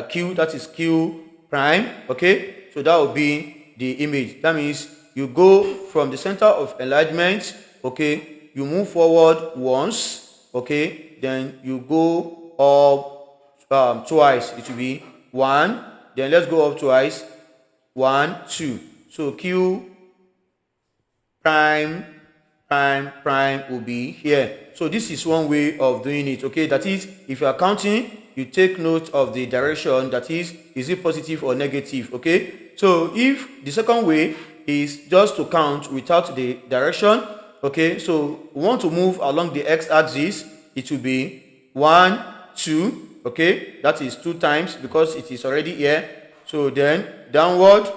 Q. That is Q prime. Okay, so that will be the image. That means you go from the center of enlargement. Okay, you move forward once. Okay, then you go up twice. It will be 1. Then let's go up twice. 1, 2. So Q prime will be here. So this is one way of doing it. Okay, that is, if you are counting, you take note of the direction. That is it positive or negative? Okay, so if the second way is just to count without the direction. Okay, so we want to move along the x-axis. It will be 1, 2. okay, that is 2 times because it is already here. So then downward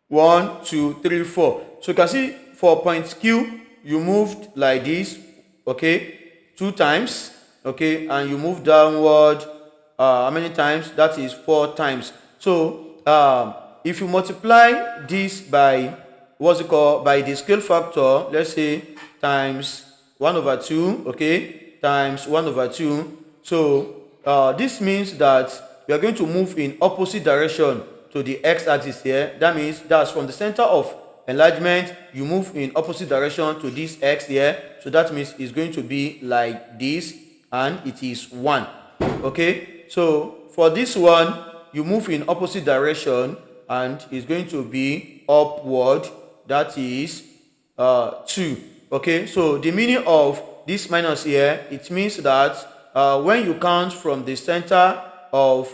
1, 2, 3, 4. So you can see for point Q you moved like this, okay, 2 times, okay, and you move downward how many times? That is 4 times. So if you multiply this by what's it called, by the scale factor, let's say times 1/2, okay, times 1/2. So this means that we are going to move in opposite direction to the x-axis here. That means that's from the center of enlargement, you move in opposite direction to this x here. So that means it's going to be like this, and it is 1. Okay, so for this one, you move in opposite direction, and it's going to be upward. That is 2. Okay, so the meaning of this minus here, it means that when you count from the center of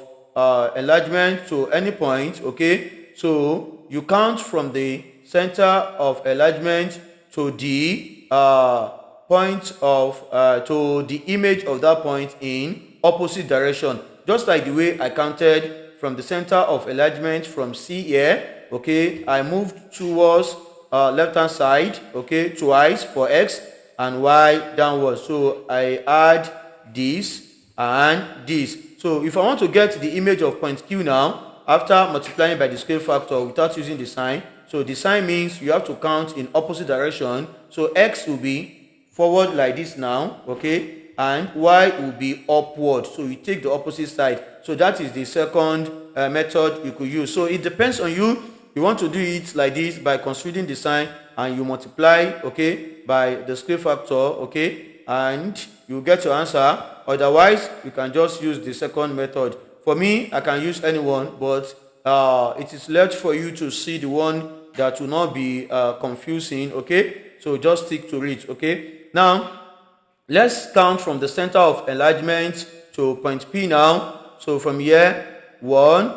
enlargement to any point, okay, so you count from the center of enlargement to the point of to the image of that point in opposite direction, just like the way I counted from the center of enlargement from C here. Okay, I moved towards left hand side, okay, twice for x and y downwards. So I add this and this. So if I want to get the image of point Q now, after multiplying by the scale factor without using the sign, so the sign means you have to count in opposite direction. So x will be forward like this now, okay, and y will be upward. So you take the opposite side. So that is the second method you could use. So it depends on you. You want to do it like this by considering the sign, and you multiply, okay, by the scale factor, okay, and you get your answer. Otherwise, you can just use the second method. For me, I can use any one, but it is left for you to see the one that will not be confusing, okay? So just stick to it, okay? Now, let's count from the center of enlargement to point P now. So from here, 1,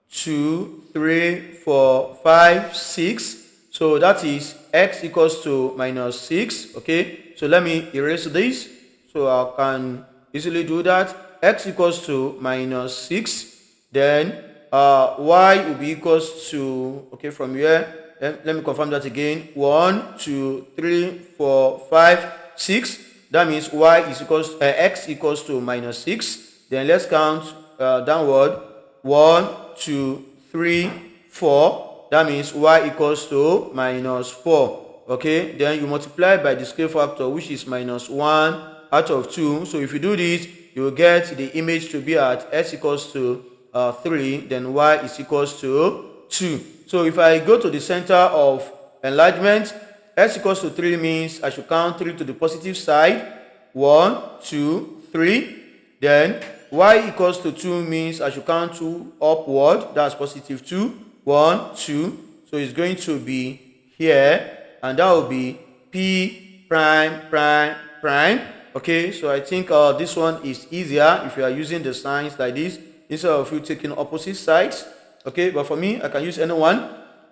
2, 3, 4, 5, 6. So that is x equals to minus 6, okay? So let me erase this so I can easily do that. X equals to minus 6. Then y will be equals to, okay, from here, let me confirm that again. 1, 2, 3, 4, 5, 6. That means y is equals x equals to minus 6. Then let's count downward. 1, 2, 3, 4. That means y equals to minus 4. Okay, then you multiply by the scale factor, which is minus 1 out of 2. So if you do this, you will get the image to be at s equals to 3, then y is equals to 2. So if I go to the center of enlargement, s equals to 3 means I should count 3 to the positive side. 1, 2, 3. Then y equals to 2 means I should count 2 upward. That's positive 2. 1, 2. So it's going to be here, and that will be p prime prime prime. Okay, so I think this one is easier if you are using the signs like this instead of you taking opposite sides. Okay, but for me, I can use any one.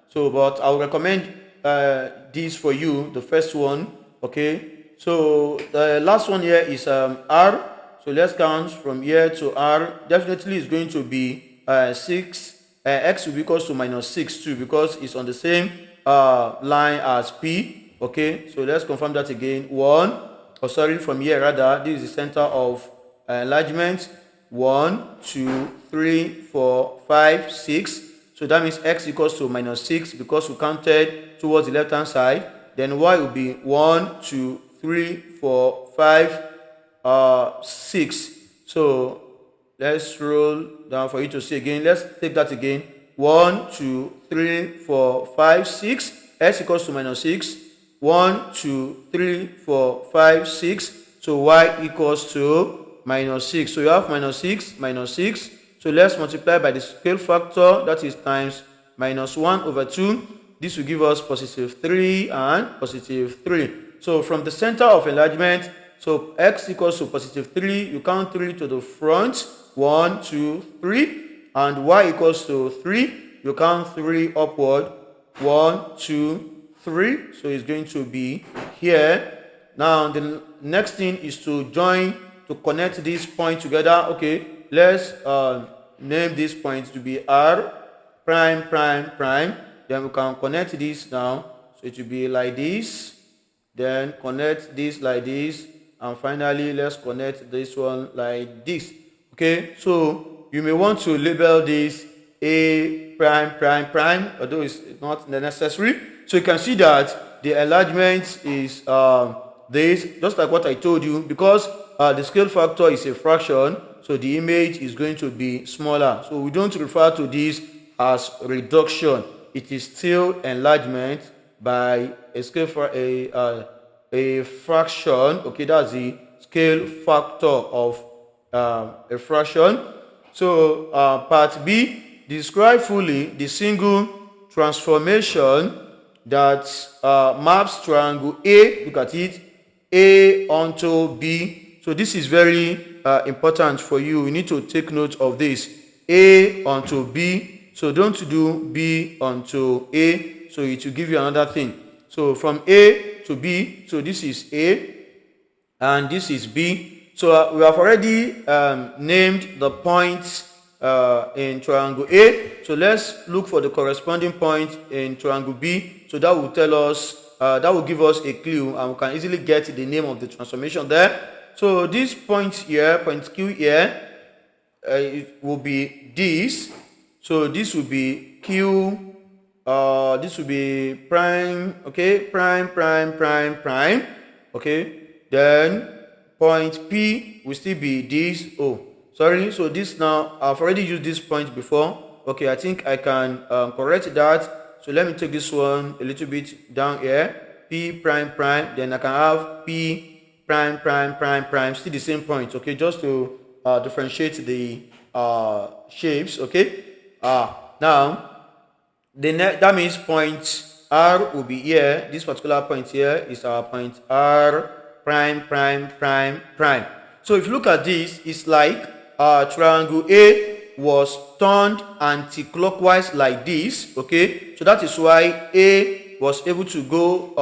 So, but I will recommend this for you, the first one. Okay, so the last one here is r. So let's count from here to r. Definitely is going to be 6. X will be equals to minus 6 too, because it's on the same line as p. Okay, so let's confirm that again. 1. Oh, sorry, from here rather, this is the center of enlargement. 1, 2, 3, 4, 5, 6. So that means x equals to minus 6 because we counted towards the left hand side. Then y will be 1, 2, 3, 4, 5, 6. So let's roll down for you to see again. Let's take that again. 1, 2, 3, 4, 5, 6. X equals to minus 6. 1, 2, 3, 4, 5, 6. So y equals to minus 6. So you have minus 6, minus 6. So let's multiply by the scale factor. That is times minus 1 over 2. This will give us positive 3 and positive 3. So from the center of enlargement, so x equals to positive 3. You count 3 to the front. 1, 2, 3. And y equals to 3. You count 3 upward. 1, 2, 3. So it's going to be here. Now the next thing is to join to connect this point together. Okay, let's name this point to be R prime prime prime. Then we can connect this now, so it will be like this, then connect this like this, and finally let's connect this one like this. Okay, so you may want to label this A prime prime prime, although it's not necessary. So you can see that the enlargement is this, just like what I told you, because the scale factor is a fraction, so the image is going to be smaller. So we don't refer to this as reduction. It is still enlargement by a scale for a fraction. Okay, that's the scale factor of a fraction. So part B, describe fully the single transformation that maps triangle A, look at it, A onto B. So this is very important for you. You need to take note of this. A onto B. So don't do B onto A. So it will give you another thing. So from A to B, so this is A and this is B. So we have already named the points in triangle A. So let's look for the corresponding point in triangle B. So that will tell us, that will give us a clue, and we can easily get the name of the transformation there. So this point here, point Q here, it will be this. So this will be Q, this will be prime, okay, prime, prime, prime, prime, okay. Then point P will still be this. Oh, sorry. So this now, I've already used this point before. Okay, I think I can correct that. So let me take this one a little bit down here. P prime prime. Then I can have P prime prime prime prime. Still the same point. Okay, just to differentiate the shapes. Okay. Now that means point R will be here. This particular point here is our point R prime prime prime prime. So if you look at this, it's like triangle A was turned anti-clockwise like this. Okay, so that is why A was able to go,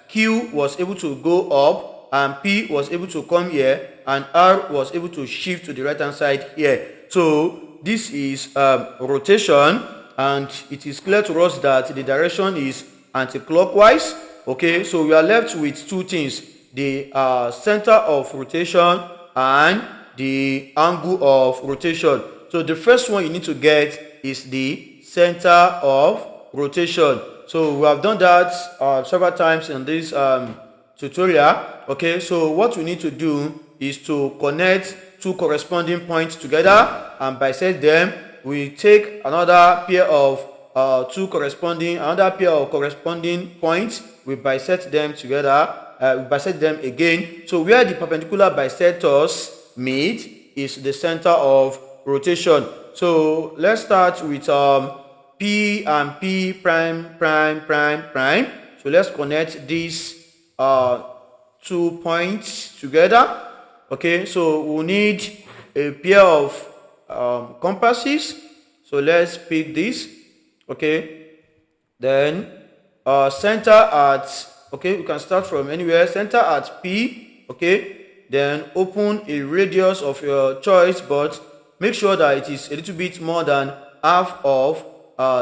Q was able to go up, and P was able to come here, and R was able to shift to the right hand side here. So this is rotation, and it is clear to us that the direction is anti-clockwise. Okay, so we are left with two things: the center of rotation and the angle of rotation. So the first one you need to get is the center of rotation. So we have done that several times in this tutorial. Okay, so what we need to do is to connect two corresponding points together and bisect them. We take another pair of another pair of corresponding points. We bisect them together. We bisect them again. So where the perpendicular bisectors meet is the center of rotation. So let's start with P and P prime prime prime prime. So let's connect these 2 points together. Okay, so we'll need a pair of compasses. So let's pick this. Okay, then center at, okay, we can start from anywhere. Center at P. Okay, then open a radius of your choice, but make sure that it is a little bit more than half of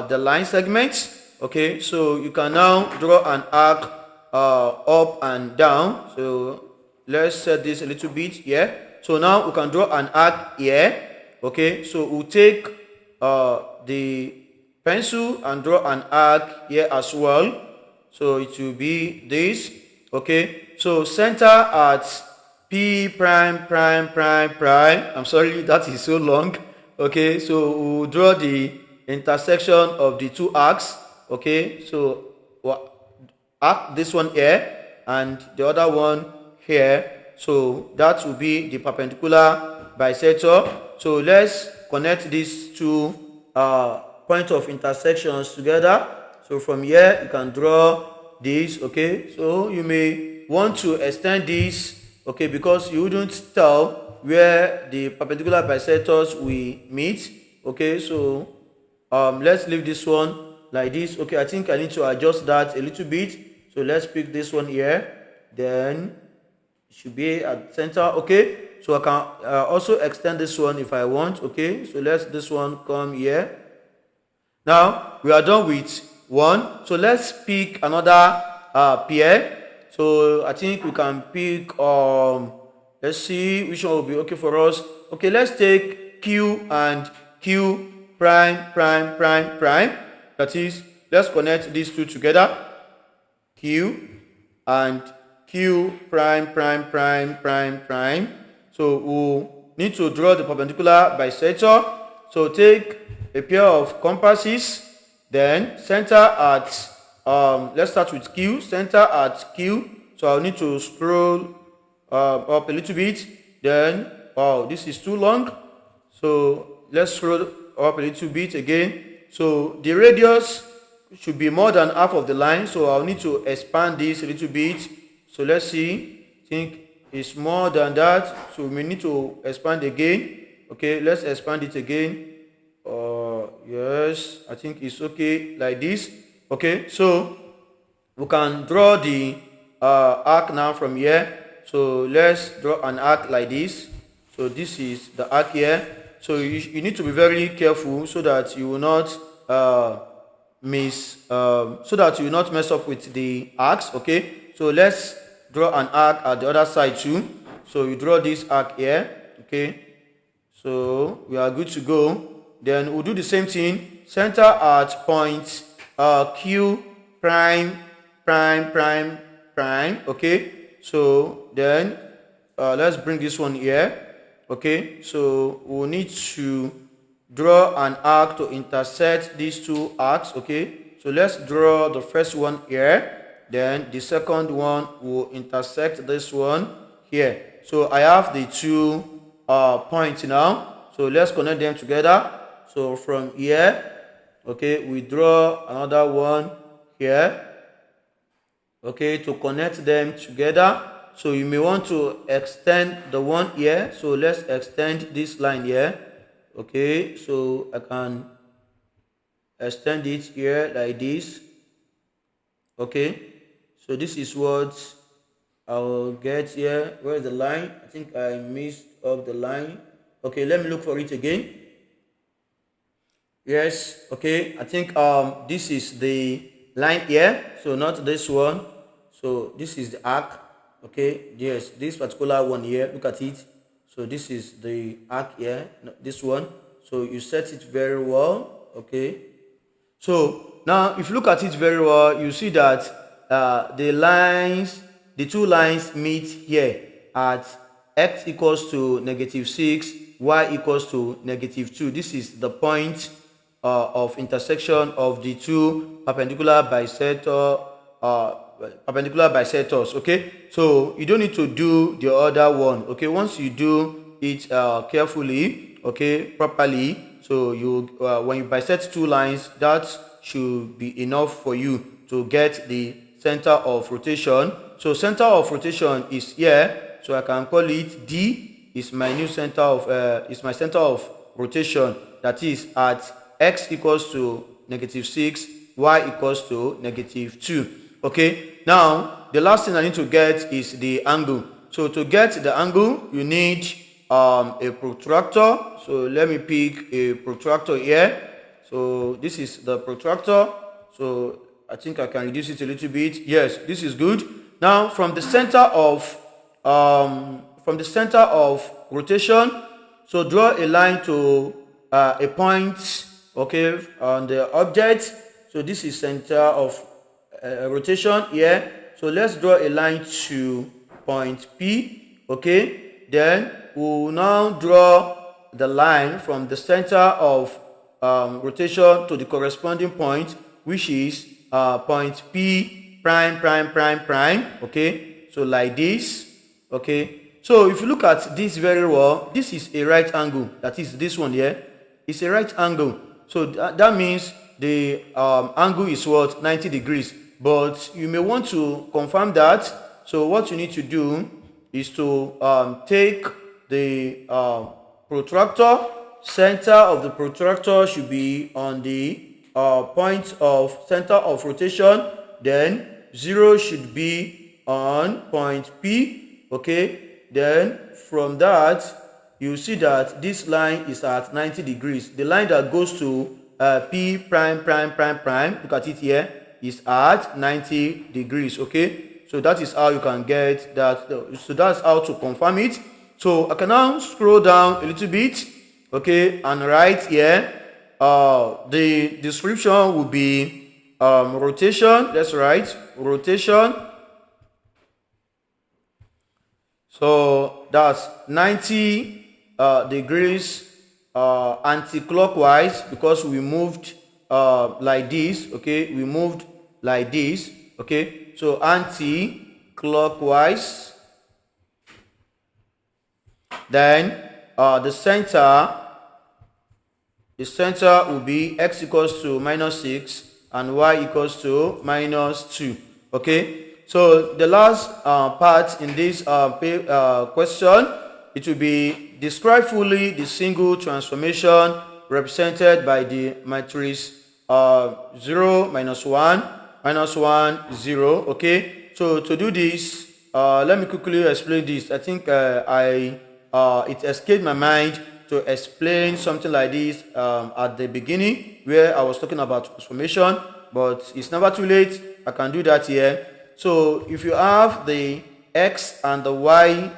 the line segments. Okay, so you can now draw an arc up and down. So let's set this a little bit here. So now we can draw an arc here. Okay, so we'll take the pencil and draw an arc here as well. So it will be this. Okay, so center at P prime prime prime prime. I'm sorry, that is so long. Okay, so we'll draw the intersection of the two arcs. Okay, so arc this one here and the other one here. So that will be the perpendicular bisector. So let's connect these two points of intersections together. So from here you can draw this. Okay, so you may want to extend this. Okay, because you wouldn't tell where the perpendicular bisectors will meet. Okay, so let's leave this one like this. Okay, I think I need to adjust that a little bit. So let's pick this one here. Then it should be at center. Okay, So I can also extend this one if I want. Okay, so let's this one come here. Now we are done with one, so let's pick another pair. So I think we can pick let's see which one will be okay for us. Okay, let's take Q and Q prime prime prime prime. That is, let's connect these two together. Q and Q prime prime prime prime prime. So we'll need to draw the perpendicular bisector. So take a pair of compasses, then center at let's start with Q, center at Q. So I'll need to scroll up a little bit. Then this is too long, so let's scroll up a little bit again. So the radius should be more than half of the line, so I'll need to expand this a little bit. So let's see, I think it's more than that, so we need to expand again. Okay, let's expand it again. Yes, I think it's okay like this. Okay, so we can draw the arc now from here. So let's draw an arc like this. So this is the arc here. So you need to be very careful so that you will not mess up with the arcs. Okay, so let's draw an arc at the other side too. So you draw this arc here. Okay, so we are good to go. Then we'll do the same thing, center at point Q prime prime prime prime. Okay, so then let's bring this one here. Okay, so we'll need to draw an arc to intersect these two arcs. Okay, so let's draw the first one here, then the second one will intersect this one here. So I have the two points now, so let's connect them together. So from here, okay, we draw another one here, okay, to connect them together. So you may want to extend the one here, so let's extend this line here. Okay, so I can extend it here like this. Okay, so this is what I'll get here. Where is the line? I think I missed up the line. Okay, let me look for it again. Yes, okay, I think this is the line here, so not this one. So this is the arc. Okay, yes, this particular one here, look at it. So this is the arc here, this one. So you set it very well. Okay, so now if you look at it very well, you see that the two lines meet here at x equals to -6, y equals to -2. This is the point of intersection of the two perpendicular bisectors. Okay, so you don't need to do the other one. Okay, once you do it carefully, okay, properly, so you when you bisect two lines, that should be enough for you to get the center of rotation. So center of rotation is here, so I can call it D. Is my new center of my center of rotation, that is at x equals to -6, y equals to -2. Okay, now the last thing I need to get is the angle. So to get the angle, you need a protractor. So let me pick a protractor here. So this is the protractor. So I think I can reduce it a little bit. Yes, this is good. Now from the center of rotation, so draw a line to a point, okay, on the object. So this is center of rotation here. So let's draw a line to point P. Okay, then we'll now draw the line from the center of rotation to the corresponding point, which is point P prime prime prime prime. Okay, so like this. Okay, so if you look at this very well, this is a right angle. That is this one here. It's a right angle. So that means the angle is what? 90 degrees. But you may want to confirm that. So what you need to do is to take the protractor. Center of the protractor should be on the point of center of rotation. Then 0 should be on point P. Okay, Then from that, you see that this line is at 90 degrees. The line that goes to P prime, prime, prime, prime, look at it here, is at 90 degrees, okay? So that is how you can get that. So that's how to confirm it. So I can now scroll down a little bit, okay, and write here, the description will be rotation. Let's write rotation. So that's 90 degrees anti-clockwise, because we moved like this, okay? We moved like this, okay? So anti-clockwise. Then the center will be x equals to -6 and y equals to -2, okay? So the last part in this question, it will be describe fully the single transformation represented by the matrix 0, -1, -1, 0, okay? So to do this, let me quickly explain this. I think it escaped my mind to explain something like this at the beginning, where I was talking about transformation, but it's never too late. I can do that here. So if you have the x and the y,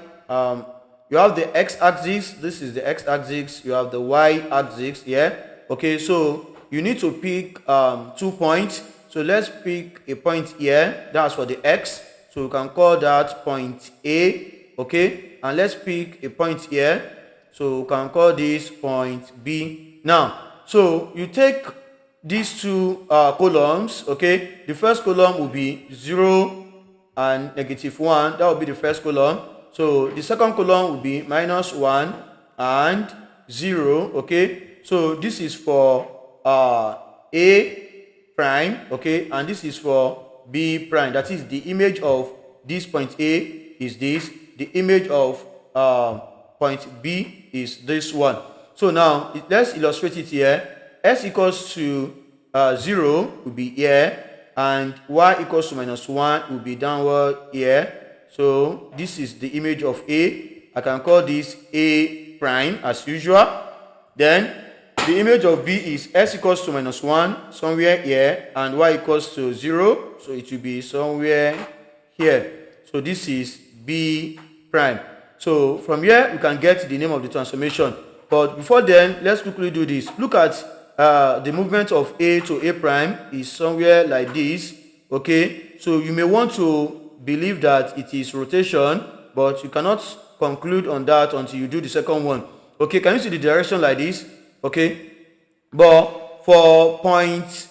you have the x-axis, this is the x-axis, you have the y-axis here, okay? So you need to pick 2 points. So let's pick a point here, that's for the x, so we can call that point A, okay? And let's pick a point here, so we can call this point B. Now, so you take these two columns, okay? The first column will be 0 and -1. That will be the first column. So the second column will be -1 and 0, okay? So this is for A prime, okay? And this is for B prime. That is, the image of this point A is this. The image of point B is this one. So now, let's illustrate it here. S equals to 0 will be here, and y equals to -1 will be downward here. So this is the image of A. I can call this A prime as usual. Then the image of B is S equals to -1 somewhere here, and y equals to 0. So it will be somewhere here. So this is B prime. So from here, you can get the name of the transformation. But before then, let's quickly do this. Look at the movement of A to A prime is somewhere like this, okay? So you may want to believe that it is rotation, but you cannot conclude on that until you do the second one. Okay, can you see the direction like this? Okay, but for point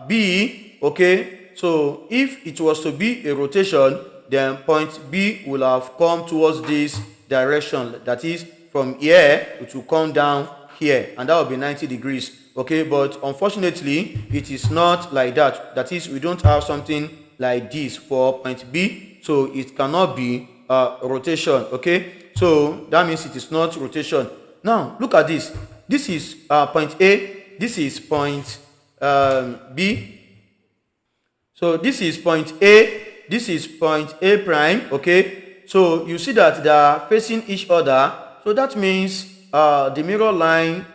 B, okay, so if it was to be a rotation, then point B will have come towards this direction. That is, from here, it will come down here, and that will be 90 degrees. Okay, but unfortunately, it is not like that. That is, we don't have something like this for point B, so it cannot be rotation. Okay, so that means it is not rotation. Now, look at this. This is point A. This is point B. So this is point A. This is point A prime, okay? So you see that they are facing each other. So that means the mirror line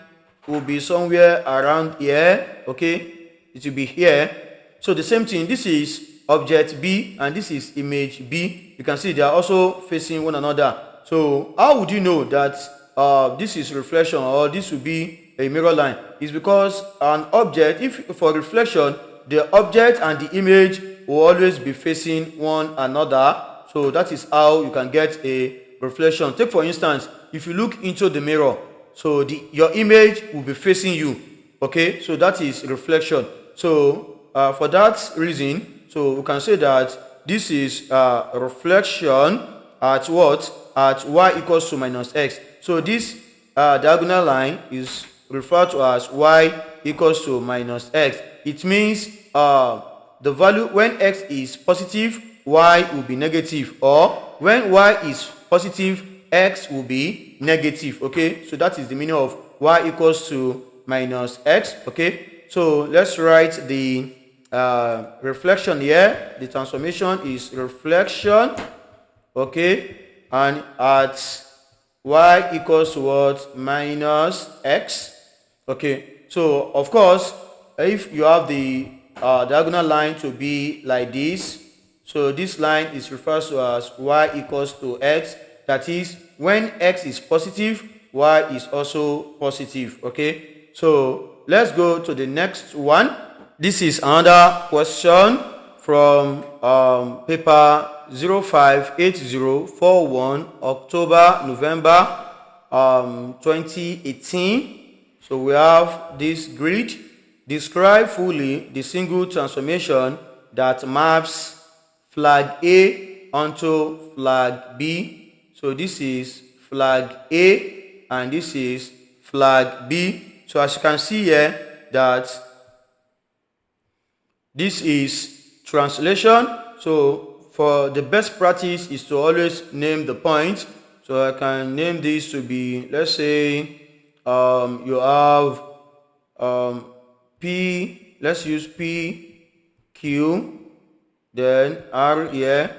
will be somewhere around here, okay? It will be here. So the same thing, this is object B and this is image B. You can see they are also facing one another. So how would you know that this is reflection or this will be a mirror line? It's because an object, if for reflection, the object and the image will always be facing one another. So that is how you can get a reflection. Take for instance, if you look into the mirror, so your image will be facing you, okay? So that is reflection. So for that reason, so we can say that this is reflection at what? At y equals to -x. So this diagonal line is referred to as y equals to -x. It means the value when x is positive, y will be negative, or when y is positive, x will be negative, okay? So that is the meaning of y equals to -x, okay? So let's write the reflection here. The transformation is reflection, okay? and at y equals to what? Minus x. Okay, so of course, if you have the diagonal line to be like this, so this line is referred to as y equals to x. That is, when x is positive, y is also positive. Okay, so let's go to the next one. This is another question from paper 058041 October November 2018. So we have this grid. Describe fully the single transformation that maps flag A onto flag B. So this is flag A and this is flag B. So as you can see here that this is translation. So for the best practice is to always name the point. So I can name this to be, let's say you have P, let's use P, Q, then R here,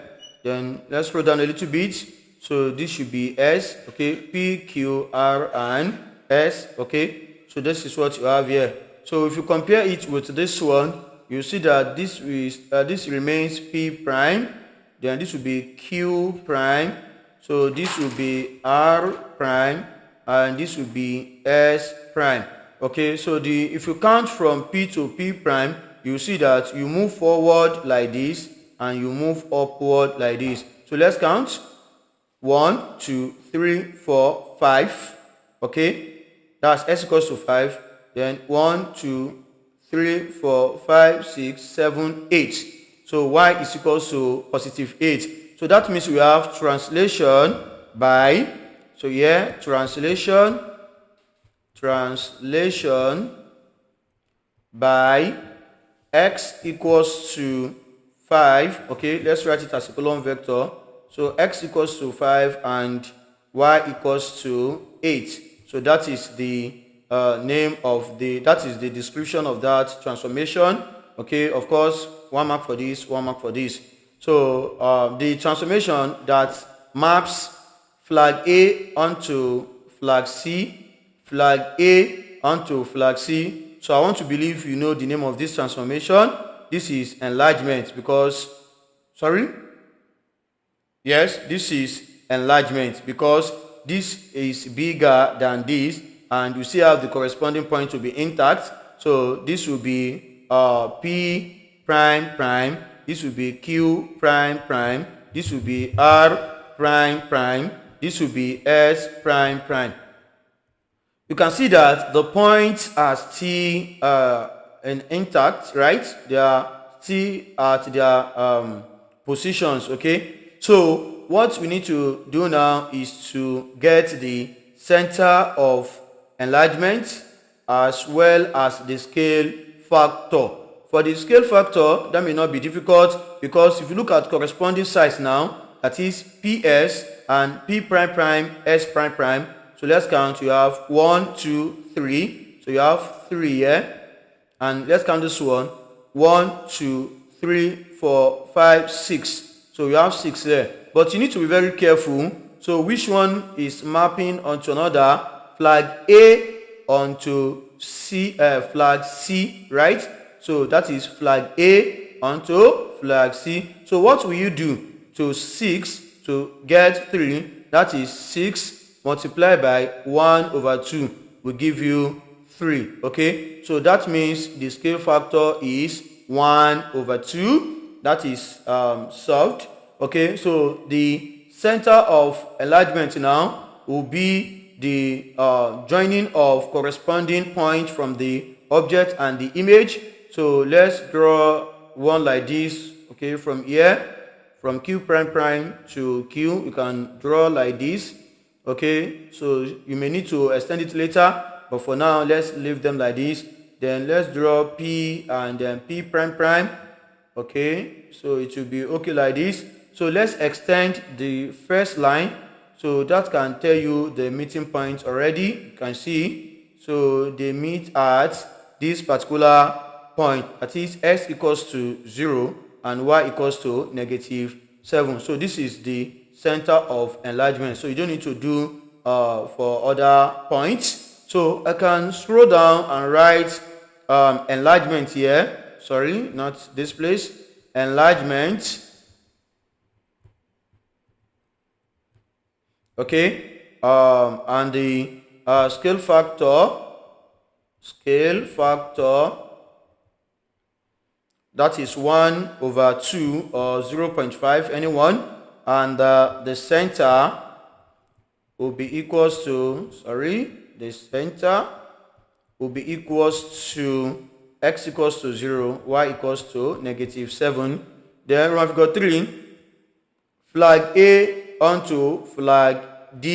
then let's scroll down a little bit. So this should be S, okay, P, Q, R, and S, okay. So this is what you have here. So if you compare it with this one, you see that this remains P prime, then this will be Q prime, so this will be R prime, and this will be S prime. Okay, so if you count from P to P prime, you see that you move forward like this and you move upward like this. So let's count. 1, 2, 3, 4, 5. Okay, that's S equals to 5. Then 1, 2, 3, 4, 5, 6, 7, 8. So y is equals to positive 8. So that means we have translation by, so here translation by x equals to 5. Okay, let's write it as a column vector. So x equals to 5 and y equals to 8. So that is the that is the description of that transformation. Okay, of course, 1 mark for this, 1 mark for this. So the transformation that maps flag A onto flag C, flag A onto flag C. So I want to believe you know the name of this transformation. This is enlargement because, sorry? Yes, this is enlargement because this is bigger than this, and you still have the corresponding point to be intact. So this will be P prime prime, this will be Q prime prime, this will be R prime prime, this will be S prime prime. You can see that the points are still intact, right? They are still at their positions, okay? So what we need to do now is to get the center of enlargement as well as the scale factor. For the scale factor, that may not be difficult because if you look at corresponding sides now, that is PS and P prime prime, S prime prime. So let's count. You have 1, 2, 3. So you have 3 here. And let's count this one. 1, 2, 3, 4, 5, 6. So you have 6 there. But you need to be very careful. So which one is mapping onto another? Flag A onto C, flag C, right? So that is flag A onto flag C. So what will you do to 6 to get 3? That is 6 multiplied by 1 over 2 will give you 3. Okay, so that means the scale factor is 1 over 2. That is solved. Okay, so the center of enlargement now will be the joining of corresponding point from the object and the image. So let's draw one like this. Okay, from here, from Q prime prime to Q, you can draw like this. Okay, so you may need to extend it later, but for now let's leave them like this. Then let's draw P and then P prime prime. Okay, so it will be okay like this. So let's extend the first line. So that can tell you the meeting point already. You can see. So they meet at this particular point. That is x equals to 0 and y equals to -7. So this is the center of enlargement. So you don't need to do for other points. So I can scroll down and write enlargement here. Sorry, not this place. Enlargement. Okay, and the scale factor, that is 1/2 or 0.5, anyone, and the center will be equals to, the center will be equals to x equals to 0, y equals to -7. Then we've got 3, flag A onto flag D,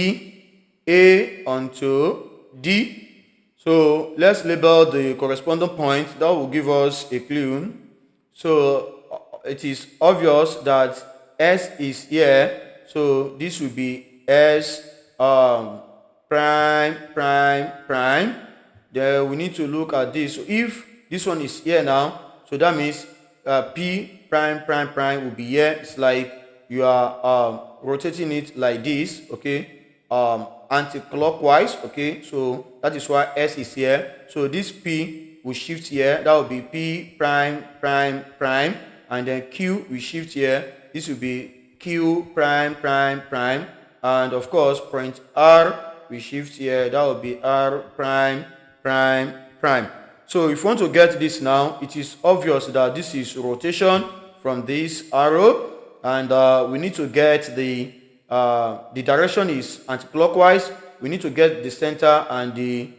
A onto D. So let's label the corresponding point. That will give us a clue. So it is obvious that S is here. So this will be S prime. Then we need to look at this. So if this one is here now, so that means P prime will be here. It's like you are rotating it like this, okay, anti-clockwise, okay. So that is why S is here. So this P will shift here. That will be P prime, and then Q will shift here. This will be Q prime, and of course point R will shift here. That will be R prime. So if you want to get this now, it is obvious that this is rotation from this arrow, and we need to get the direction is anti-clockwise. We need to get the center and the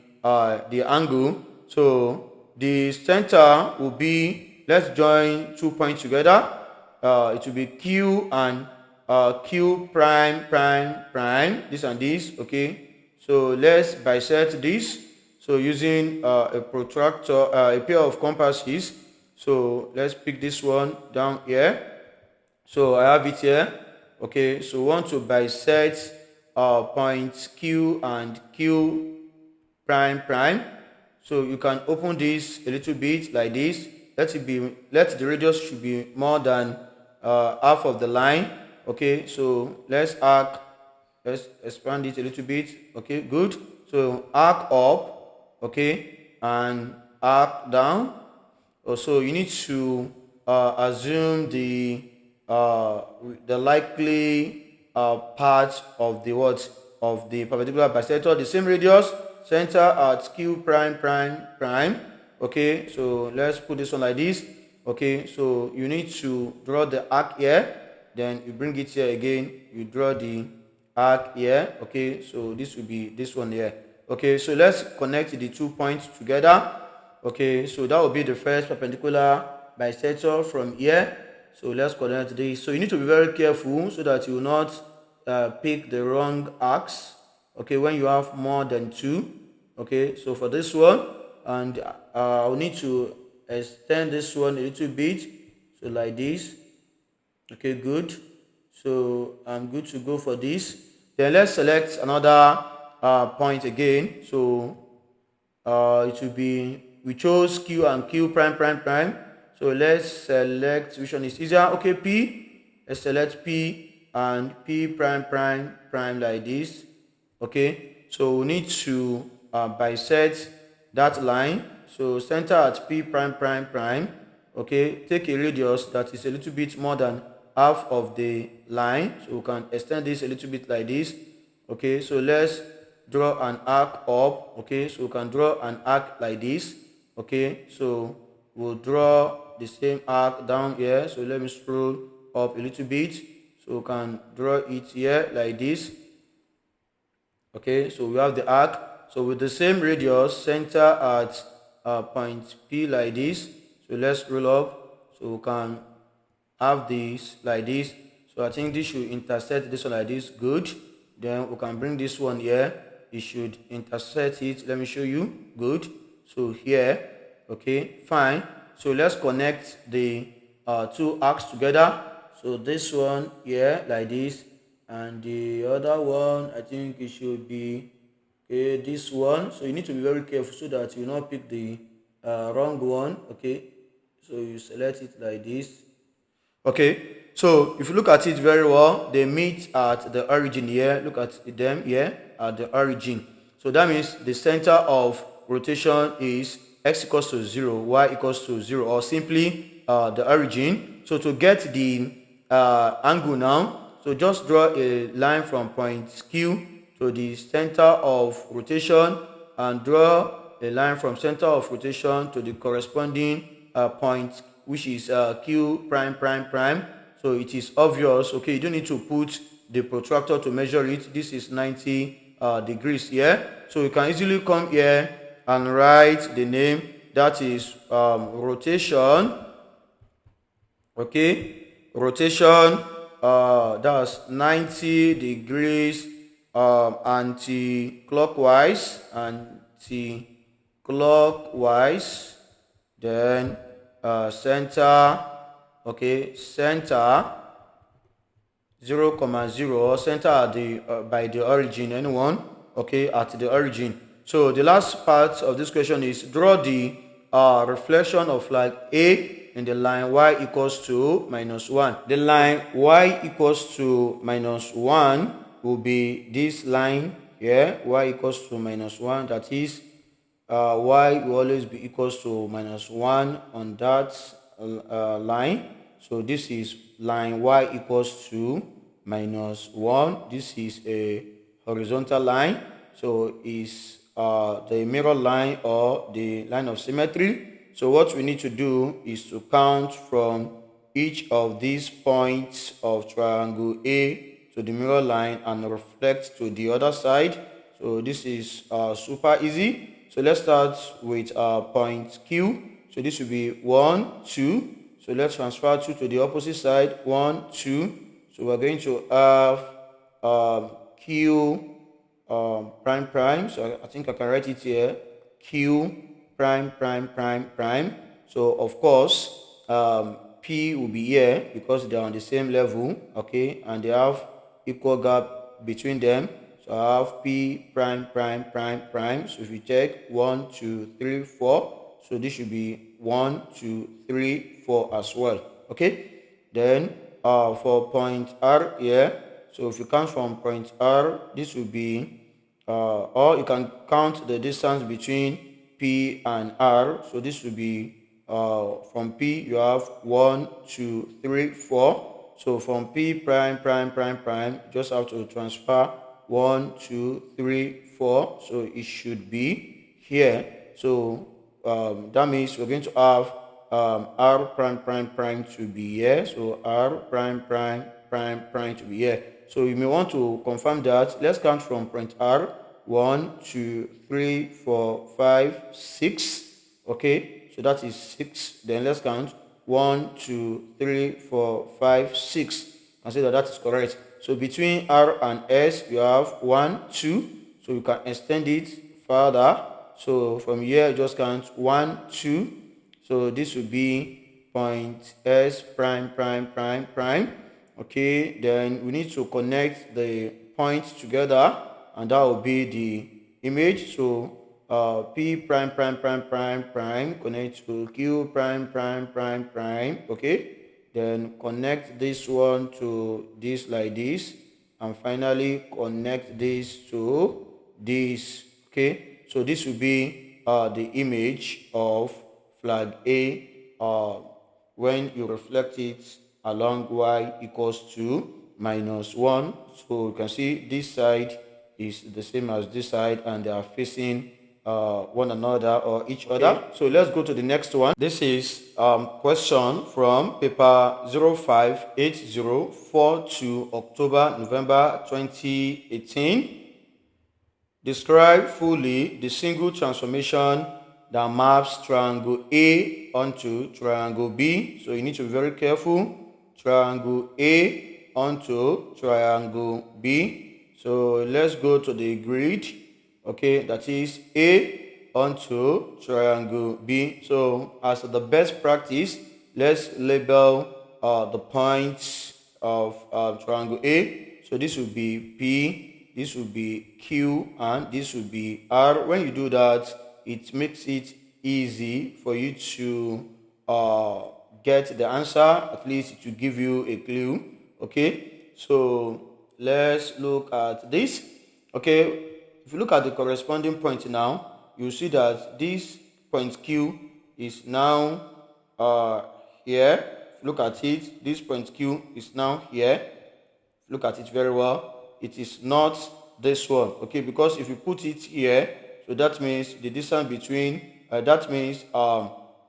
angle. So the center will be, let's join 2 points together. It will be Q and Q prime, this and this, okay. So let's bisect this. So using a protractor, a pair of compasses. So let's pick this one down here. So I have it here. Okay, so we want to bisect points Q and Q prime. So you can open this a little bit like this. Let the radius should be more than half of the line. Okay, so let's expand it a little bit. Okay, good. So arc up, okay, and arc down. Also, you need to assume the likely part of the perpendicular bisector, the same radius, center at Q prime. Okay, so let's put this one like this. Okay, so you need to draw the arc here, then you bring it here again, you draw the arc here. Okay, so this will be this one here. Okay, so let's connect the 2 points together. Okay, so that will be the first perpendicular bisector from here. So let's connect this. So you need to be very careful so that you will not pick the wrong arcs, okay, when you have more than 2. Okay, so for this one, and I'll need to extend this one a little bit, so like this. Okay, good. So I'm good to go for this. Then let's select another point again. So it will be, we chose Q and Q prime. So let's select which one is easier. Okay, P. Let's select P and P prime like this. Okay, so we need to bisect that line. So center at P prime. Okay, take a radius that is a little bit more than half of the line. So we can extend this a little bit like this. Okay, so let's draw an arc up. Okay, so we can draw an arc like this. Okay, so we'll draw the same arc down here. So let me scroll up a little bit, so we can draw it here like this. Okay, so we have the arc. So with the same radius, center at point P like this. So let's scroll up, so we can have this like this. So I think this should intersect this one like this. Good. Then we can bring this one here. It should intersect it. Let me show you. Good. So here, okay, fine. So let's connect the 2 arcs together. So this one here like this, and the other one, I think it should be this one. So you need to be very careful so that you not pick the wrong one. Okay, so you select it like this. Okay, So if you look at it very well, they meet at the origin here. Look at them here at the origin. So that means the center of rotation is x equals to 0, y equals to 0, or simply the origin. So to get the angle now, so just draw a line from point Q to the center of rotation, and draw a line from center of rotation to the corresponding point, which is Q prime prime prime. So it is obvious. Okay, you don't need to put the protractor to measure it. This is 90 degrees here. So you can easily come here and write the name, that is rotation. Okay, rotation, that's 90 degrees anti-clockwise, then center, okay, center 0, 0, center at the by the origin, anyone, okay, at the origin. So the last part of this question is draw the reflection of flag A in the line y equals to -1. The line y equals to -1 will be this line here, y equals to -1. That is, y will always be equals to -1 on that line. So this is line y equals to -1. This is a horizontal line, so is the mirror line or the line of symmetry. So what we need to do is to count from each of these points of triangle A to the mirror line and reflect to the other side. So this is super easy. So let's start with point Q. So this will be 1, 2. So let's transfer 2 to the opposite side. 1, 2. So we're going to have Q prime prime. So I think I can write it here. Q prime prime prime prime. So of course P will be here because they are on the same level, okay, and they have equal gap between them. So I have P prime prime prime prime. So if you check 1, 2, 3, 4, so this should be 1, 2, 3, 4 as well, okay. Then for point R here, so if you count from point R, this will be or you can count the distance between P and R. So this will be from P you have 1, 2, 3, 4. So from P prime prime prime prime, just have to transfer 1, 2, 3, 4. So it should be here. So that means we're going to have R prime prime prime to be here. So R prime prime prime prime to be here. So you may want to confirm that. Let's count from point R. 1, 2, 3, 4, 5, 6. Okay, so that is 6. Then let's count 1, 2, 3, 4, 5, 6. Consider that is correct. So between R and S, you have 1, 2. So you can extend it further. So from here, just count 1, 2. So this will be point S prime prime prime prime. Okay, then we need to connect the points together, and that will be the image. So P prime prime prime prime prime connect to Q prime prime prime prime. Okay, then connect this one to this like this, and finally connect this to this. Okay, so this will be the image of flag A when you reflect it along y equals to -1. So you can see this side is the same as this side, and they are facing one another or each other. So let's go to the next one. This is question from paper 058042 October November 2018. Describe fully the single transformation that maps triangle A onto triangle B. So you need to be very careful. Triangle A onto triangle B. So let's go to the grid. Okay, that is A onto triangle B. So as the best practice, let's label the points of triangle A. So this will be P, this will be Q, and this will be R. When you do that, it makes it easy for you to get the answer. At least it will give you a clue. Okay, so let's look at this. Okay, if you look at the corresponding point now, you see that this point Q is now here. Look at it. This point Q is now here. Look at it very well. It is not this one, okay, because if you put it here, so that means the distance between that means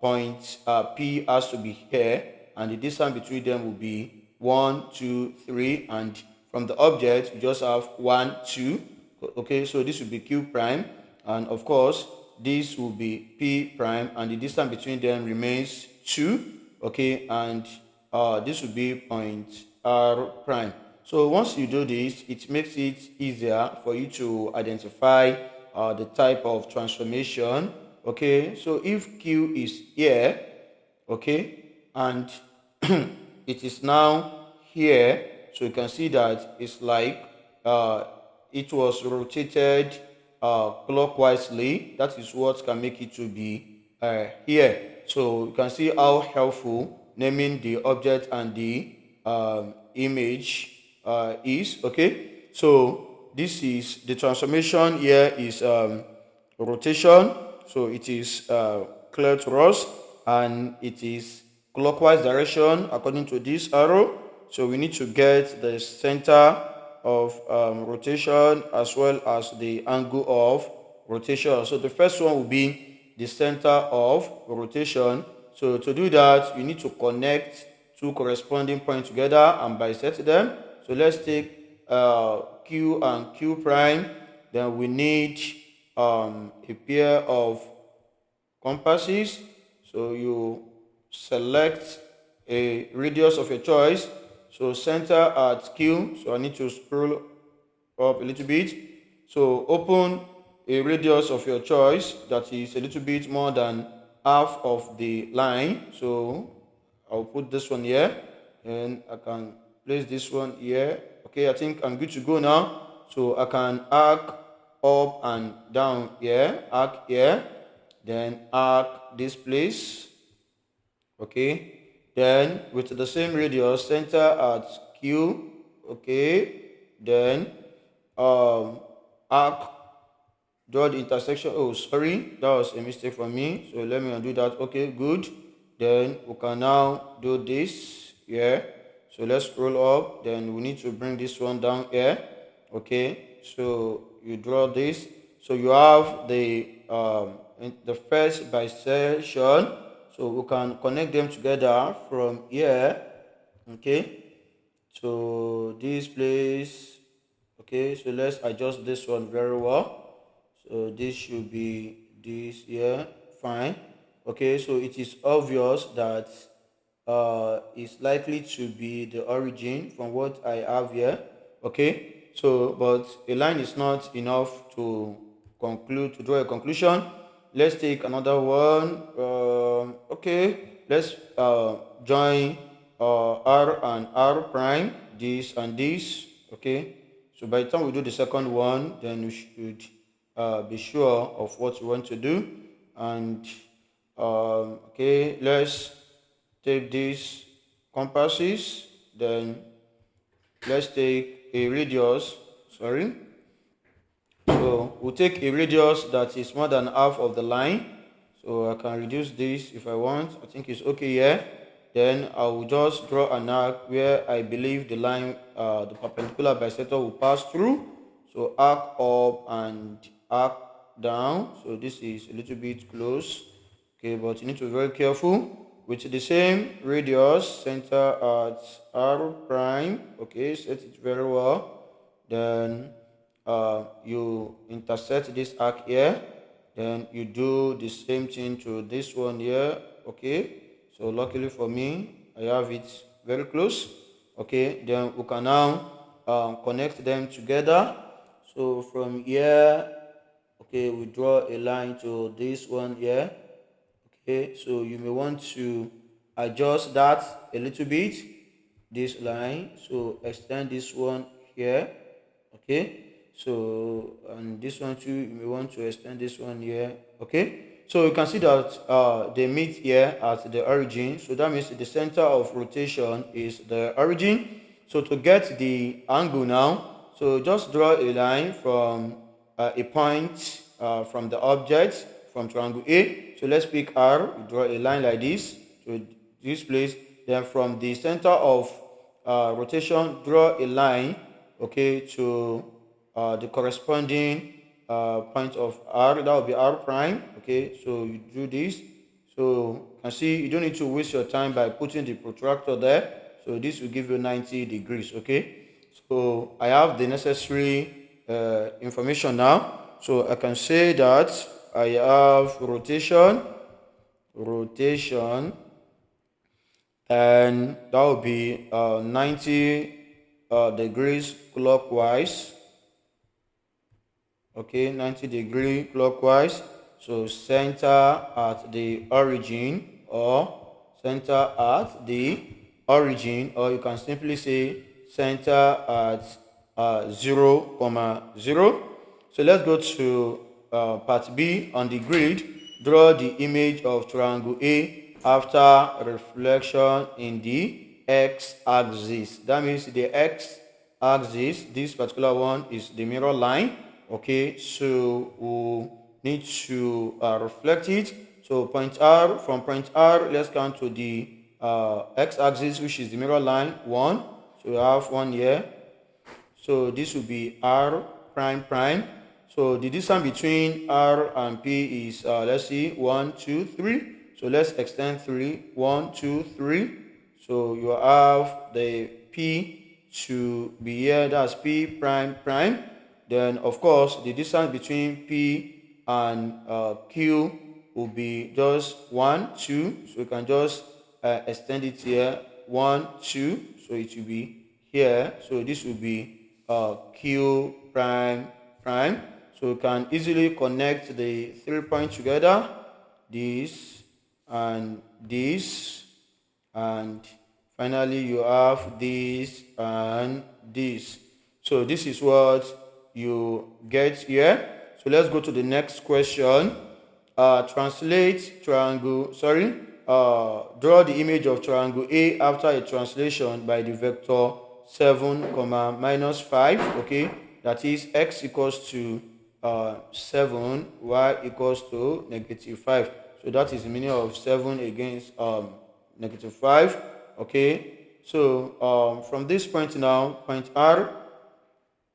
point P has to be here, and the distance between them will be 1 2 3, and from the object you just have 1 2. Okay, so this will be Q prime, and of course this will be P prime, and the distance between them remains 2. Okay, and this will be point R prime. So once you do this, it makes it easier for you to identify the type of transformation. Okay, so if Q is here, okay, and it is now here, so you can see that it's like it was rotated clockwise. That is what can make it to be here. So you can see how helpful naming the object and the image is. Okay, so this is the transformation here is rotation, so it is clear to us, and it is clockwise direction according to this arrow. So we need to get the center of rotation as well as the angle of rotation. So the first one will be the center of rotation. So to do that, you need to connect two corresponding points together and bisect them. So let's take Q and Q prime. Then we need a pair of compasses. So you select a radius of your choice. So center at Q. So I need to scroll up a little bit. So open a radius of your choice that is a little bit more than half of the line. So I'll put this one here, and I can place this one here. Okay, I think I'm good to go now. So I can arc up and down here, arc here, then arc this place. Okay, then with the same radius, center at Q. Okay, then arc, draw the intersection. Oh, sorry, that was a mistake for me, so let me undo that. Okay, good. Then we can now do this here. So let's scroll up. Then we need to bring this one down here. Okay, so you draw this. So you have the first bisection. So we can connect them together from here. Okay, so this place. Okay, so let's adjust this one very well. So this should be this here. Fine. Okay, so it is obvious that it's likely to be the origin from what I have here. Okay, so but a line is not enough to draw a conclusion. Let's take another one. Okay, let's join R and R prime, this and this. Okay, so by the time we do the second one, then we should be sure of what we want to do. And okay, let's take these compasses, then let's take a radius. So we'll take a radius that is more than half of the line. So I can reduce this if I want. I think it's okay here. Then I will just draw an arc where I believe the line, the perpendicular bisector will pass through. So arc up and arc down. So this is a little bit close. Okay, but you need to be very careful. With the same radius, center at R prime. Okay, set it very well. Then you intersect this arc here. Then you do the same thing to this one here. Okay, so luckily for me, I have it very close. Okay, then we can now connect them together. So from here, okay, we draw a line to this one here. Okay, so you may want to adjust that a little bit, this line. So extend this one here. Okay, so and this one too, you may want to extend this one here. Okay, So you can see that they meet here at the origin. So that means the center of rotation is the origin. So to get the angle now, so just draw a line from a point from the object from triangle A. So let's pick R. You draw a line like this to this place. Then from the center of rotation, draw a line, okay, to the corresponding point of R. That will be R prime. Okay, so you do this. So you can see you don't need to waste your time by putting the protractor there. So this will give you 90 degrees. Okay, so I have the necessary information now. So I can say that I have rotation, and that will be 90 degrees clockwise. Okay, 90-degree clockwise. So center at the origin, or center at the origin, or you can simply say center at 0, 0. So let's go to part B. On the grid, draw the image of triangle A after reflection in the x-axis. That means the x-axis, this particular one, is the mirror line. Okay, so we need to reflect it. So point R, from point R, let's count to the x-axis, which is the mirror line, 1. So we have 1 here. So this will be R prime prime. So the distance between R and P is, let's see, 1, 2, 3. So let's extend 3. 1, 2, 3. So you have the P to be here. That's P prime prime. Then, of course, the distance between P and Q will be just 1, 2. So you can just extend it here. 1, 2. So it will be here. So this will be Q prime prime. So you can easily connect the 3 points together. This and this. And finally, you have this and this. So this is what you get here. So let's go to the next question. Translate triangle, draw the image of triangle A after a translation by the vector 7, minus 5. Okay, that is x equals to 7, y equals to negative 5. So that is the meaning of 7 against negative 5. Okay, so from this point now, point R,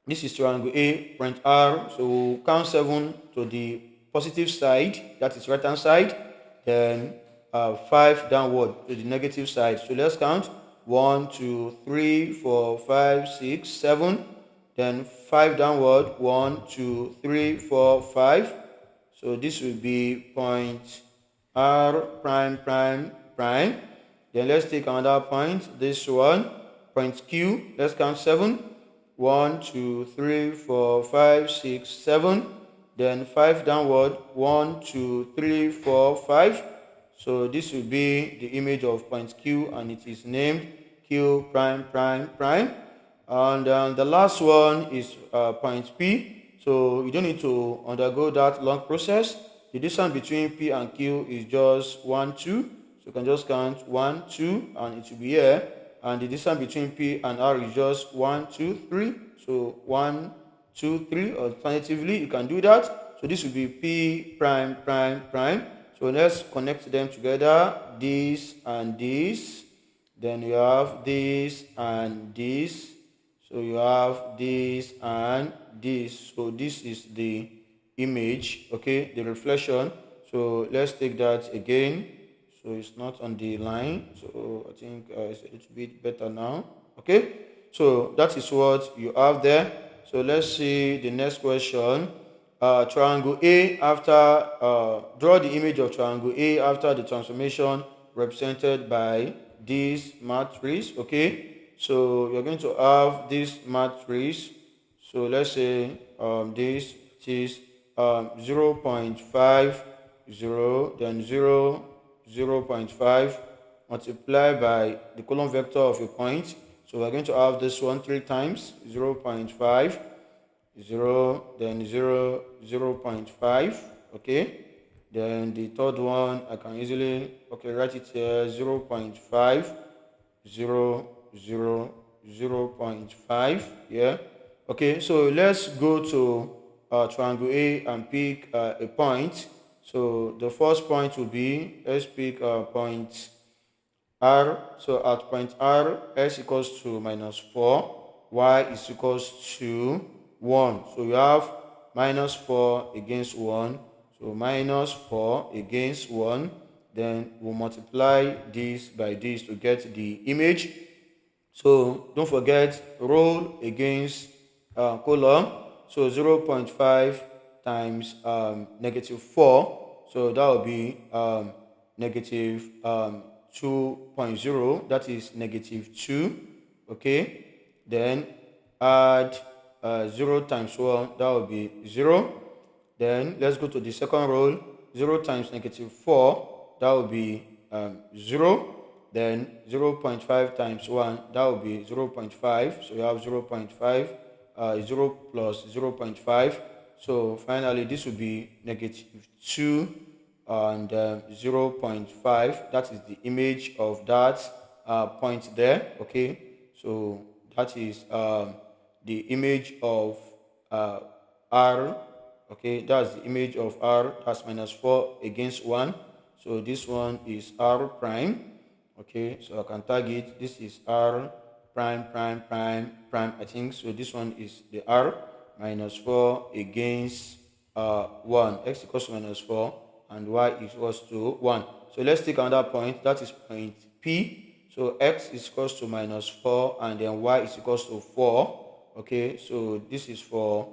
this is triangle A, point R. So we'll count 7 to the positive side, that is right hand side, then 5 downward to the negative side. So let's count 1, 2, 3, 4, 5, 6, 7, then 5 downward, 1, 2, 3, 4, 5. So this will be point R prime prime prime. Then let's take another point, this one, point Q. Let's count 7. 1, 2, 3, 4, 5, 6, 7. Then 5 downward. 1, 2, 3, 4, 5. So this will be the image of point Q, and it is named Q prime prime prime. And the last one is point P. So you don't need to undergo that long process. The distance between P and Q is just 1, 2. So you can just count 1, 2, and it will be here. And the distance between P and R is just 1, 2, 3. So 1, 2, 3. Alternatively, you can do that. So this will be P prime prime prime. So let's connect them together. This and this. Then you have this and this. So you have this and this. So this is the image, okay, the reflection. So let's take that again. So it's not on the line. So I think it's a little bit better now. Okay. So that is what you have there. So let's see the next question. Triangle A after, draw the image of triangle A after the transformation represented by this matrix. Okay. So you're going to have this matrix. So let's say this is 0 0.5, 0, then 0, 0.5 multiplied by the column vector of a point. So we're going to have this one 3 times, 0 0.5, 0, then 0, 0.5, okay. Then the third one, I can easily, write it here, 0.5, 0, 0, 0.5, yeah. Okay, so let's go to triangle A and pick a point. So the first point will be, let's pick point R. So at point R, x equals to minus 4, y is equals to 1. So we have minus 4 against 1. So minus 4 against 1. Then we'll multiply this by this to get the image. So don't forget, roll against column. So 0.5 times negative 4. So that will be negative 2.0. That is negative 2. Okay. Then add 0 times 1. That will be 0. Then let's go to the second row. 0 times negative 4. That will be 0. Then 0.5 times 1, that will be 0.5. So you have 0.5, 0 plus 0.5. So finally, this will be negative 2 and 0.5. That is the image of that point there. Okay, so that is the image of R. Okay, that's the image of R. That's minus 4 against 1. So this one is R prime. Okay, so I can tag it. This is R prime, prime, prime, prime, I think. So this one is the R minus 4 against 1. X equals to minus 4 and y equals to 1. So let's take another point. That is point P. So x is equals to minus 4 and then y is equals to 4. Okay, so this is for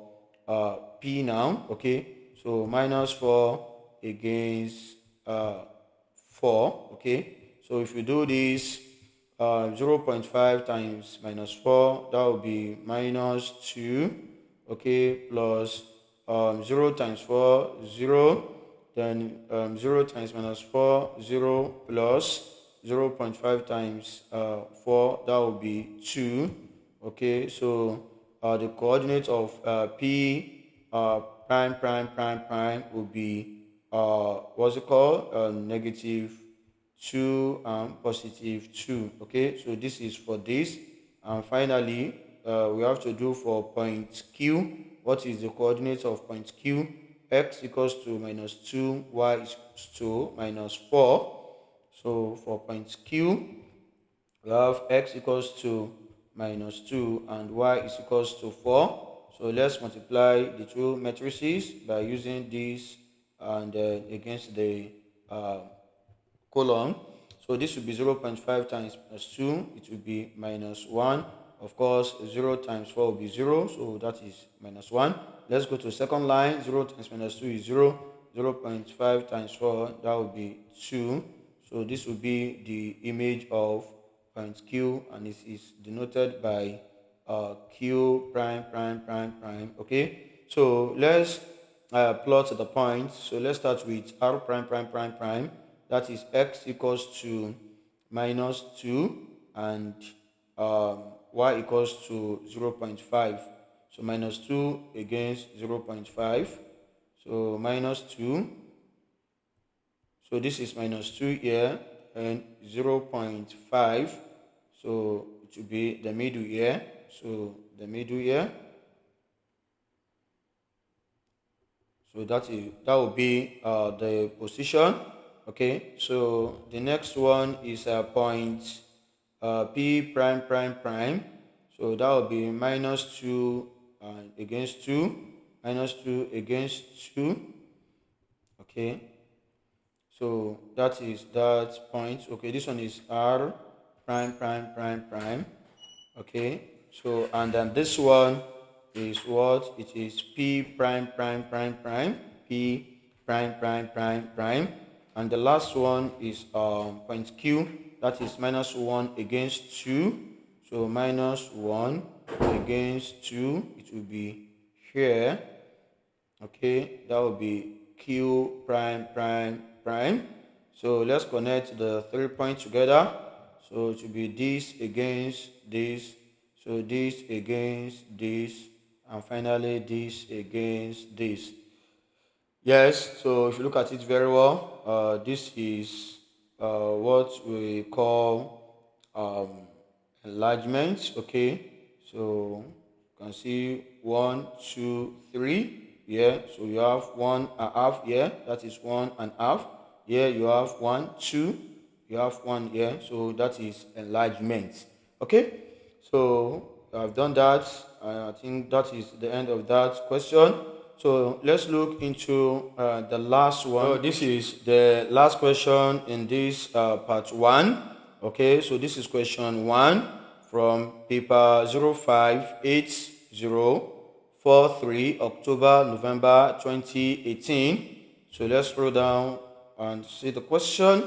P now. Okay, so minus 4 against 4. Okay. So if you do this, 0.5 times minus 4, that will be minus 2, okay, plus 0 times 4, 0, then 0 times minus 4, 0, plus 0.5 times 4, that will be 2, okay. So the coordinate of P prime, prime, prime, prime will be, what's it called, negative 2 and positive 2. Okay, so this is for this. And finally, we have to do for point Q. What is the coordinate of point Q? X equals to minus 2, y is equals to minus 4. So for point Q, we have x equals to minus 2 and y is equals to 4. So let's multiply the two matrices by using this and against the column. So this will be 0.5 times plus 2. It will be minus 1. Of course, 0 times 4 will be 0. So that is minus 1. Let's go to the second line. 0 times minus 2 is 0. 0.5 times 4, that will be 2. So this will be the image of point Q, and it is denoted by Q prime, prime, prime, prime. Okay. So let's plot the points. So let's start with R prime, prime, prime, prime. That is x equals to minus 2 and y equals to 0.5. So minus 2 against 0.5. So minus 2. So this is minus 2 here and 0.5. So it will be the middle here. So the middle here. So that will be the position. Okay, so the next one is point P prime, prime, prime. So that will be minus 2 against 2, minus 2 against 2. Okay, so that is that point. Okay, this one is R prime, prime, prime, prime. Okay, so and then this one is what? It is P prime, prime, prime, prime, P prime, prime, prime, prime. And the last one is point Q, that is minus 1 against 2. So minus 1 against 2, it will be here. Okay, that will be Q prime, prime, prime. So let's connect the 3 points together. So it will be this against this. So this against this. And finally this against this. Yes, so if you look at it very well, this is what we call enlargement. Okay, so you can see 1, 2, 3. Yeah, so you have 1.5 here. That is 1.5. Here you have 1, 2. You have 1 here. So that is enlargement. Okay, so I've done that. I think that is the end of that question. So let's look into the last one. So this is the last question in this part 1. Okay, so this is question 1 from paper 058043 October November 2018. So let's scroll down and see the question.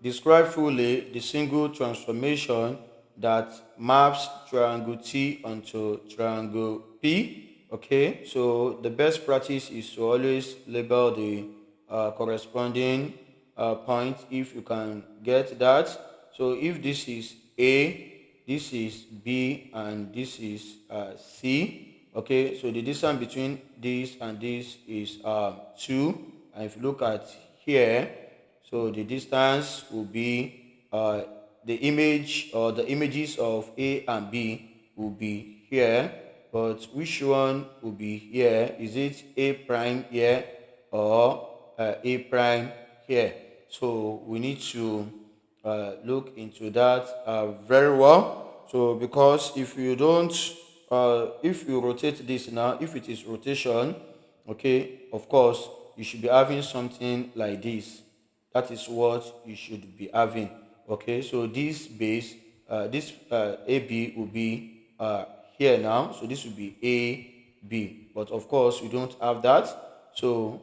Describe fully the single transformation that maps triangle T onto triangle P. Okay, so the best practice is to always label the corresponding point if you can get that. So if this is A, this is B, and this is C. Okay, so the distance between this and this is 2. And if you look at here, so the distance will be the image or the images of A and B will be here, but which one will be here? Is it A prime here or A prime here? So we need to look into that very well. So because if you don't, if you rotate this now, if it is rotation, okay, of course you should be having something like this. That is what you should be having. Okay, so this base, this AB will be here now. So this will be AB. But of course, we don't have that. So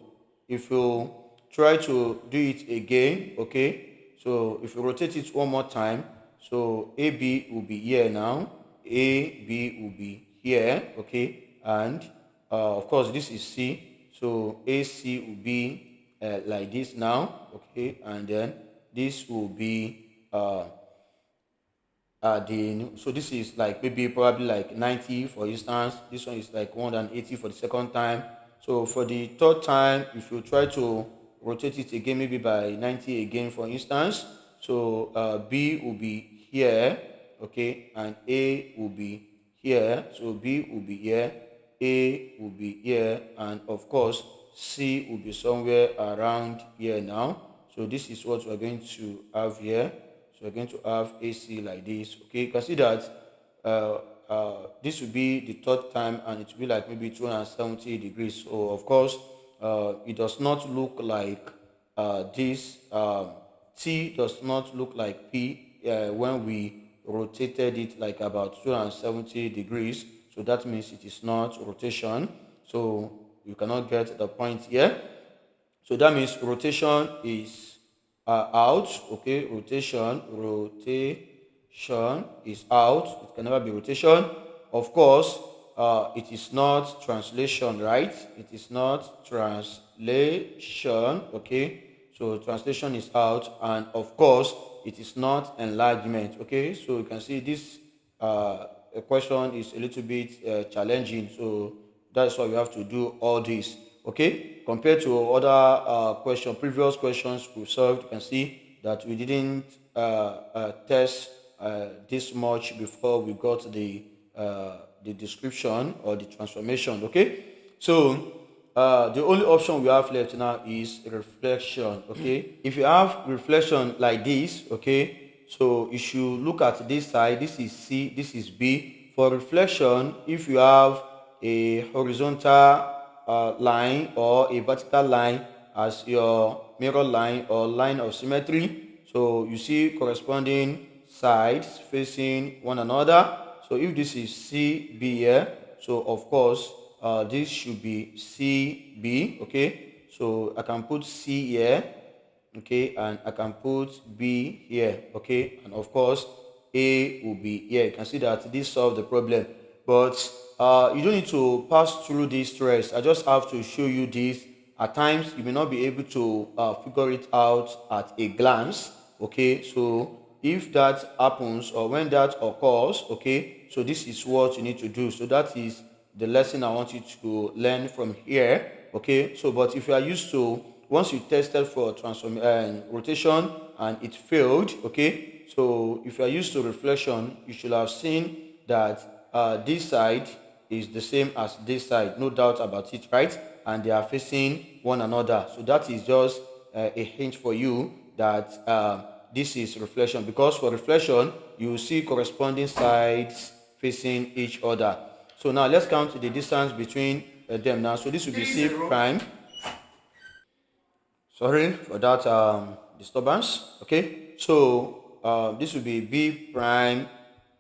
if you try to do it again, okay, so if you rotate it one more time, so AB will be here now. AB will be here, okay, and of course this is C. So AC will be like this now, okay, and then this will be so this is like maybe probably like 90 for instance. This one is like 180 for the second time. So for the third time, if you try to rotate it again, maybe by 90 again for instance, so B will be here, okay, and A will be here. So B will be here, A will be here, and of course C will be somewhere around here now. So this is what we're going to have here. So we're going to have AC like this. Okay, you can see that this will be the third time and it will be like maybe 270 degrees. So of course, it does not look like this. T does not look like P when we rotated it like about 270 degrees. So that means it is not rotation. So you cannot get the point here. So that means rotation is out. Okay, rotation is out. It can never be rotation. Of course, it is not translation, right? It is not translation. Okay, so translation is out, and of course, it is not enlargement. Okay, so you can see this question is a little bit challenging. So that's why we have to do all this. Okay, compared to other previous questions we solved, you can see that we didn't test this much before we got the description or the transformation. Okay, so the only option we have left now is reflection. Okay, if you have reflection like this, okay, so you should look at this side. This is C, this is B. For reflection, if you have a horizontal line or a vertical line as your mirror line or line of symmetry, so you see corresponding sides facing one another. So if this is CB here, so of course this should be CB. Okay, so I can put C here, okay, and I can put B here, okay, and of course A will be here. You can see that this solves the problem, but you don't need to pass through this stress. I just have to show you this. At times you may not be able to figure it out at a glance. Okay, so if that happens or when that occurs, okay, so this is what you need to do. So that is the lesson I want you to learn from here. Okay, so but if you are used to, once you tested for transform rotation and it failed, okay, so if you are used to reflection, you should have seen that this side is the same as this side, no doubt about it, right? And they are facing one another. So that is just a hint for you that this is reflection, because for reflection you will see corresponding sides facing each other. So now let's count the distance between them now. So this will be C prime. Sorry for that disturbance. Okay, so this will be B prime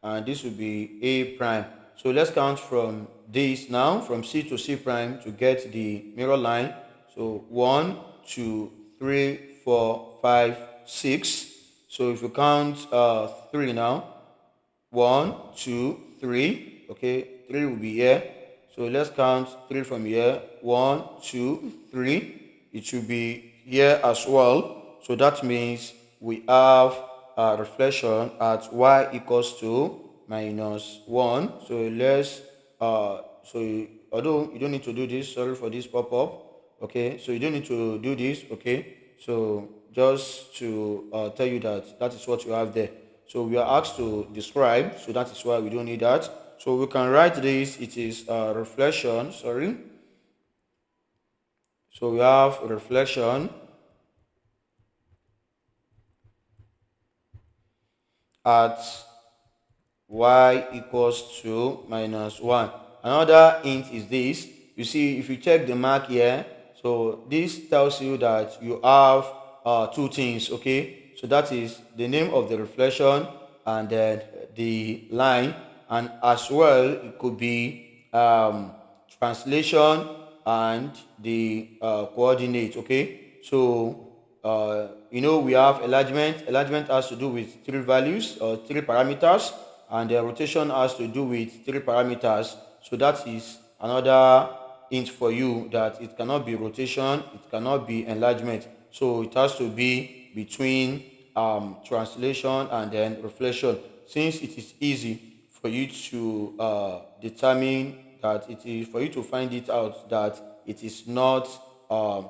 and this will be A prime. So let's count from this now, from C to C prime, to get the mirror line. So 1, 2, 3, 4, 5, 6. So if you count 3 now, 1, 2, 3. Okay, 3 will be here. So let's count 3 from here. 1, 2, 3. It should be here as well. So that means we have a reflection at y equals to minus 1. So let's although you don't need to do this, sorry for this pop-up. Okay, so you don't need to do this. Okay, so just to tell you that that is what you have there. So we are asked to describe, so that is why we don't need that. So we can write this, it is reflection, sorry. So we have reflection at y equals to minus 1. Another hint is this. You see, if you check the mark here, so this tells you that you have two things, okay? So that is the name of the reflection and then the line, and as well it could be translation and the coordinate, okay? So we have enlargement. Enlargement has to do with 3 values or 3 parameters, and the rotation has to do with 3 parameters. So that is another hint for you that it cannot be rotation, it cannot be enlargement. So it has to be between translation and then reflection, since it is easy for you to determine that it is, for you to find it out that it is not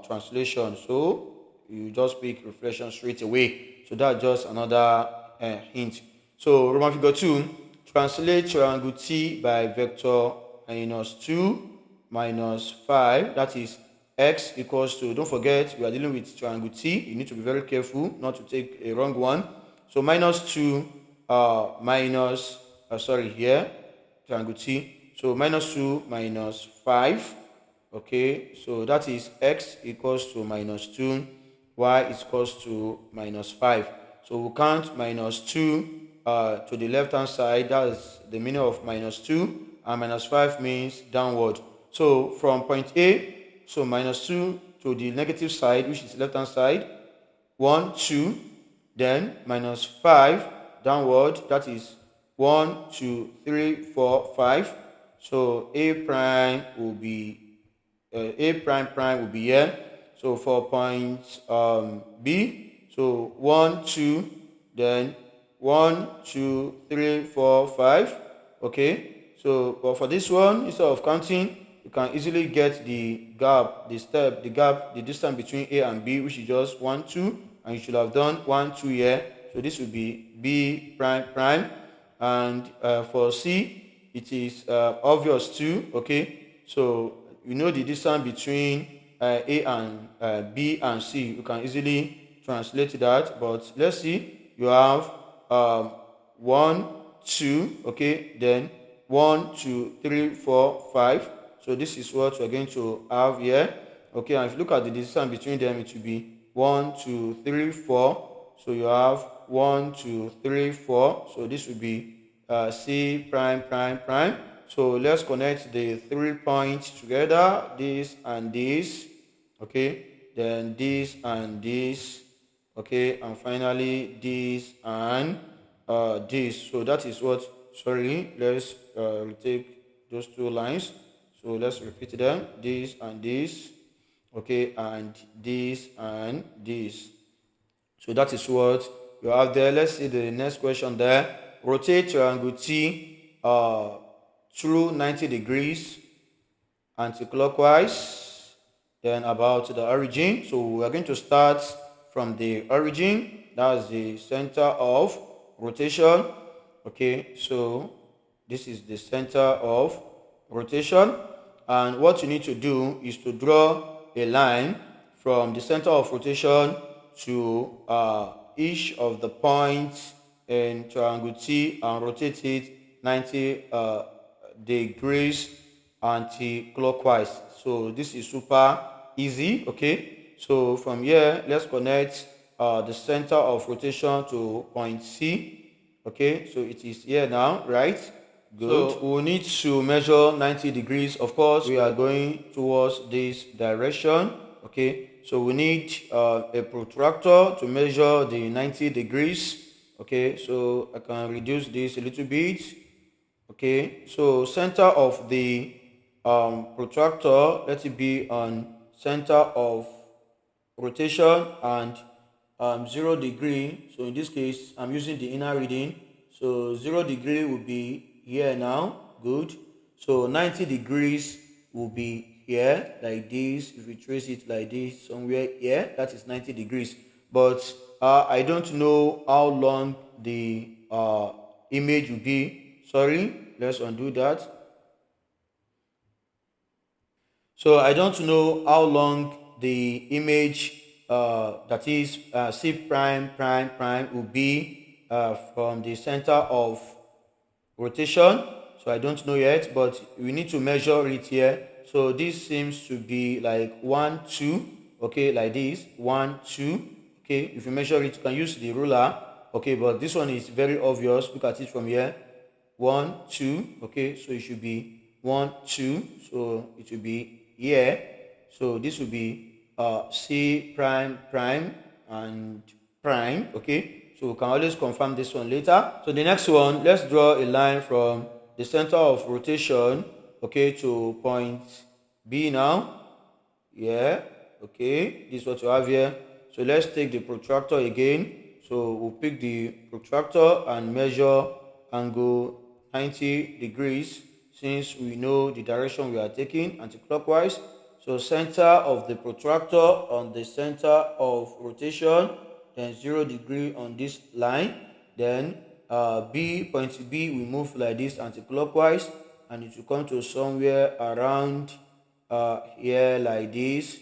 translation. So you just pick reflection straight away. So that's just another hint. So Roman figure 2, translate triangle T by vector minus 2 minus 5. That is x equals to, don't forget we are dealing with triangle T. You need to be very careful not to take a wrong one. So minus 2 minus, here, triangle T. So minus 2 minus 5. Okay, so that is x equals to minus 2, y is equals to minus 5. So we'll count minus 2 to the left hand side. That is the meaning of minus 2, and minus 5 means downward. So from point A, so minus 2 to the negative side, which is left hand side, 1, 2, then minus 5 downward, that is 1, 2, 3, 4, 5. So A prime will be A prime will be here. So for point B, so 1, 2, then 1, 2, 3, 4, 5. Okay, so but for this one, instead of counting, you can easily get the gap, the distance between A and B, which is just 1, 2, and you should have done 1, 2 here. So this will be B prime, and for C, it is obvious too. Okay, so you know the distance between A and B and C. You can easily translate that, but let's see. You have 1, 2, okay, then 1, 2, 3, 4, 5. So this is what we're going to have here. Okay, and if you look at the distance between them, it will be 1, 2, 3, 4. So you have 1, 2, 3, 4. So this will be C prime. So let's connect the 3 points together, this and this. Okay, then this and this. Okay, and finally this and this. So that is what, sorry, let's retake those 2 lines. So let's repeat them, this and this. Okay, and this and this. So that is what you have there. Let's see the next question there. Rotate triangle T through 90 degrees anti-clockwise. Then about the origin, so we are going to start from the origin, that's the center of rotation. Okay, so this is the center of rotation, and what you need to do is to draw a line from the center of rotation to each of the points in triangle T and rotate it 90 degrees anti-clockwise. So this is super easy. Okay, so from here let's connect the center of rotation to point C. Okay, so it is here now, right? Good. So we'll need to measure 90 degrees. Of course, we are going towards this direction. Okay, so we need a protractor to measure the 90 degrees. Okay, so I can reduce this a little bit. Okay, so center of the protractor, let it be on center of rotation and 0 degree. So in this case I'm using the inner reading, so 0 degree will be here now. Good. So 90 degrees will be here like this. If we trace it like this somewhere here, that is 90 degrees. But I don't know how long the image will be. Sorry, let's undo that. So I don't know how long the image that is C prime prime prime will be from the center of rotation. So I don't know yet, but we need to measure it here. So this seems to be like 1 2. Okay, like this 1 2. Okay, if you measure it, you can use the ruler. Okay, but this one is very obvious. Look at it from here. 1 2. Okay, so it should be 1 2. So it will be here. So this will be C prime prime and prime. Okay, so we can always confirm this one later. So the next one, let's draw a line from the center of rotation, okay, to point B now. Yeah, okay, this is what you have here. So let's take the protractor again. So we'll pick the protractor and measure angle 90 degrees, since we know the direction we are taking, anti-clockwise. So center of the protractor on the center of rotation, then 0 degree on this line. Then point B we move like this anti-clockwise, and it will come to somewhere around here like this.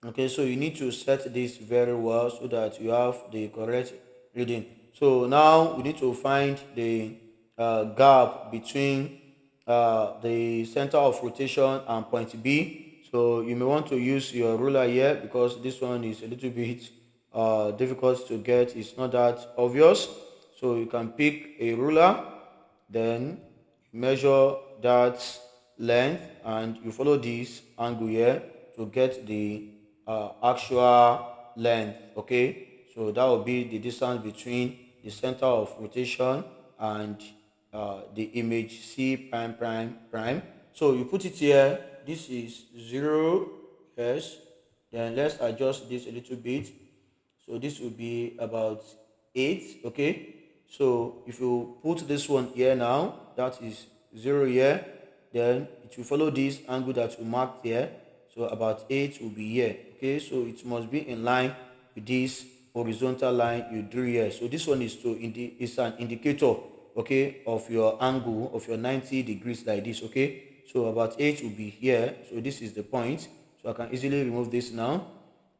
Okay, so you need to set this very well so that you have the correct reading. So now we need to find the gap between the center of rotation and point B. So you may want to use your ruler here, because this one is a little bit difficult to get. It's not that obvious. So you can pick a ruler, then measure that length, and you follow this angle here to get the actual length. Okay, so that will be the distance between the center of rotation and the image C prime prime prime. So you put it here. This is 0. Yes, then let's adjust this a little bit. So this will be about 8. Okay, so if you put this one here now, that is 0 here, then it will follow this angle that you marked here. So about 8 will be here. Okay, so it must be in line with this horizontal line you drew here. So this one is is an indicator, okay, of your angle of your 90 degrees like this. Okay, so about 8 will be here. So this is the point. So I can easily remove this now.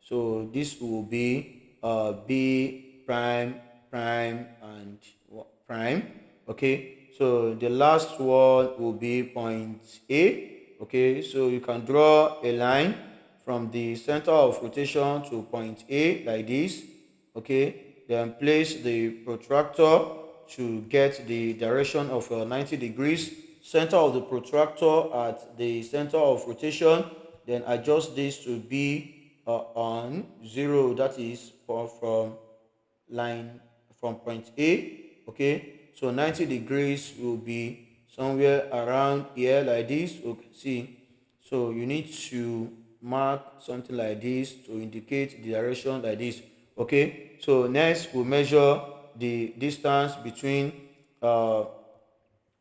So this will be B prime prime and prime. Okay, so the last one will be point A. Okay, so you can draw a line from the center of rotation to point A like this. Okay, then place the protractor to get the direction of 90 degrees. Center of the protractor at the center of rotation, then adjust this to be on 0, that is from line from point A. Okay, so 90 degrees will be somewhere around here like this. Okay, see, so you need to mark something like this to indicate the direction like this. Okay, so next we'll measure the distance between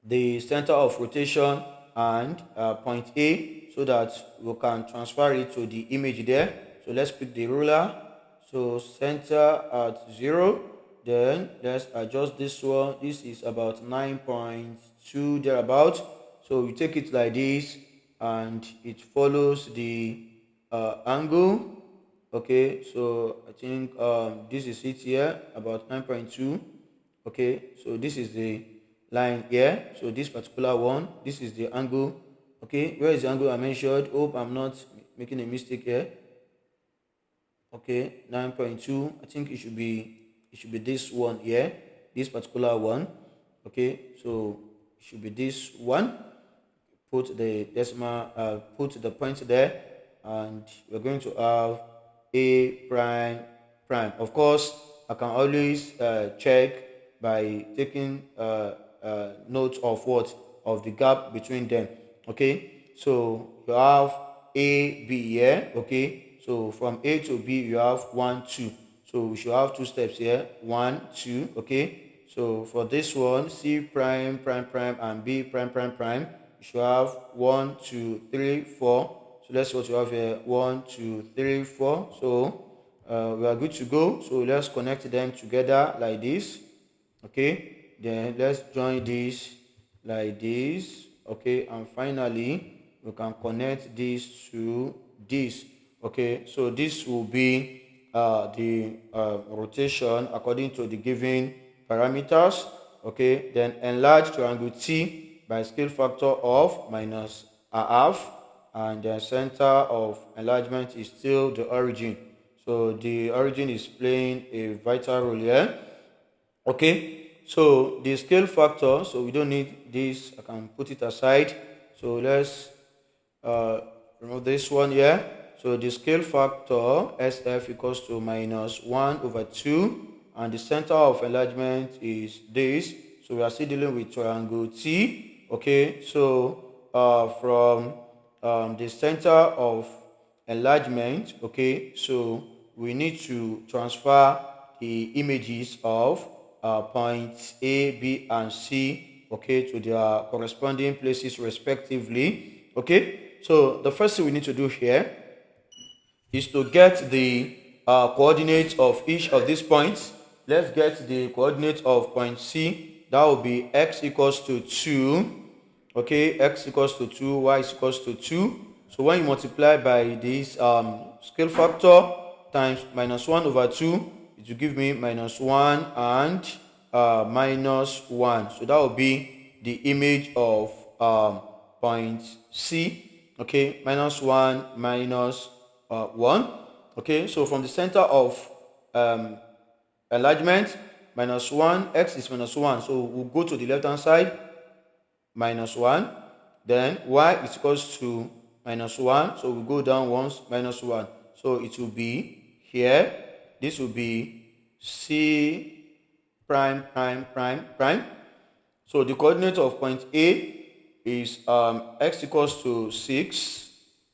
the center of rotation and point A. so that we can transfer it to the image there. So let's pick the ruler. So center at 0. Then let's adjust this one. This is about 9.2 thereabout. So we take it like this, and it follows the angle. Okay, so I think this is it here, about 9.2. Okay, so this is the line here. So this particular one, this is the angle. Okay, where is the angle I mentioned? Hope I'm not making a mistake here. Okay, 9.2. I think it should be this one here, this particular one. Okay, so it should be this one. Put the decimal, put the point there, and we're going to have a prime prime. Of course, I can always check by taking note of what, of the gap between them. Okay, so you have a b here. Okay, so from a to b you have 1 2, so we should have two steps here, 1 2. Okay, so for this one, c prime prime prime and b prime prime prime, you should have 1 2 3 4. So let's see what you have here, 1 2 3 4. So we are good to go. So let's connect them together like this. Okay, then let's join this like this. Okay, and finally we can connect this to this. Okay, so this will be the rotation according to the given parameters. Okay, then enlarge triangle T by scale factor of minus a half, and the center of enlargement is still the origin. So the origin is playing a vital role here. Okay, so the scale factor, so we don't need this, I can put it aside. So let's remove this one here. So the scale factor SF equals to minus 1 over 2, and the center of enlargement is this. So we are still dealing with triangle T. Okay, so from the center of enlargement, okay, so we need to transfer the images of points A, B, and C, okay, to their corresponding places respectively. Okay, so the first thing we need to do here is to get the coordinates of each of these points. Let's get the coordinates of point C. That will be x equals to 2. Okay, x equals to 2, y is equals to 2. So when you multiply by this scale factor times minus 1 over 2, it will give me minus 1 and minus 1. So that will be the image of point C. Okay, minus 1 minus 1. Okay, so from the center of enlargement, minus 1, x is minus 1. So we'll go to the left hand side, minus 1. Then y is equals to minus 1. So we go down once, minus 1. So it will be here. This will be C prime prime prime prime. So the coordinate of point A is x equals to 6,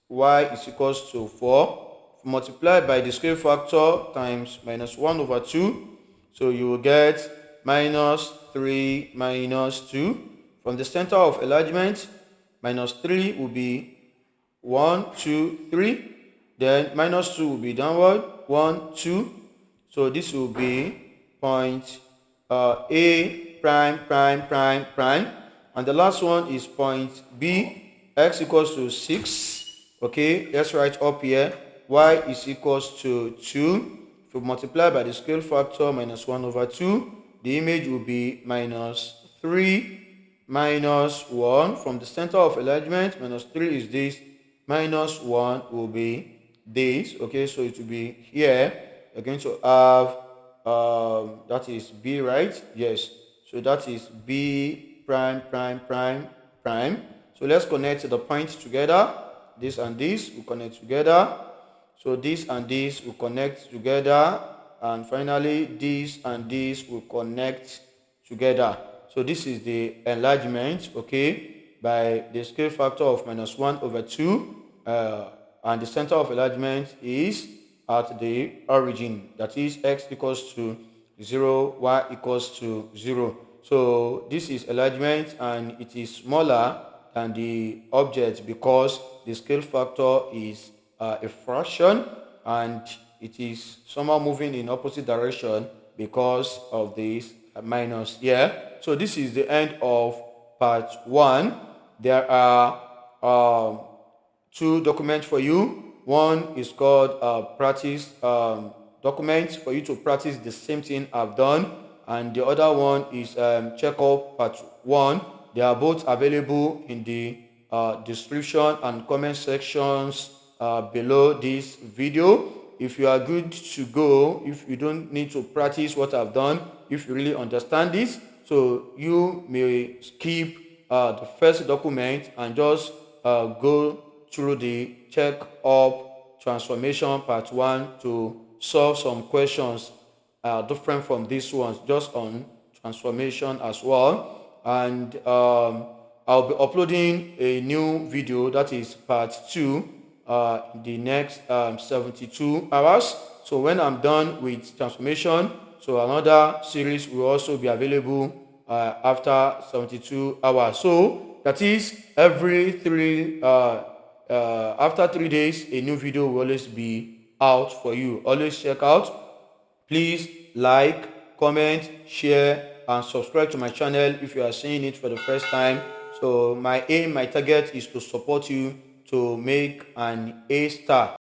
y is equals to 4. Multiplied by the scale factor times minus 1 over 2. So you will get minus 3 minus 2. From the center of enlargement, minus 3 will be 1, 2, 3. Then minus 2 will be downward, 1, 2. So this will be point A prime prime prime prime. And the last one is point B, x equals to 6. Okay, let's write up here, y is equals to 2. If we multiply by the scale factor minus 1 over 2, the image will be minus 3 minus 1. From the center of enlargement, minus 3 is this, minus 1 will be this. Okay, so it will be here. We're going to have that is B, right? Yes, so that is B prime prime prime prime. So let's connect the points together. This and this will connect together. So this and this will connect together, and finally this and this will connect together. So this is the enlargement, okay, by the scale factor of minus 1 over 2, and the center of enlargement is at the origin, that is x equals to 0, y equals to 0. So this is enlargement, and it is smaller than the object, because the scale factor is a fraction and it is somehow moving in opposite direction because of this minus here. So this is the end of part 1. There are two documents for you. One is called practice documents for you to practice the same thing I've done, and the other one is checkup part 1. They are both available in the description and comment sections below this video. If you are good to go, if you don't need to practice what I've done, if you really understand this, so you may skip the first document and just go through the check up transformation part 1 to solve some questions different from these ones, just on transformation as well. And I'll be uploading a new video, that is part 2, the next 72 hours. So when I'm done with transformation, so another series will also be available after 72 hours. So that is every after 3 days, a new video will always be out for you. Always check out. Please like, comment, share, and subscribe to my channel if you are seeing it for the first time. So my target is to support you to make an A star.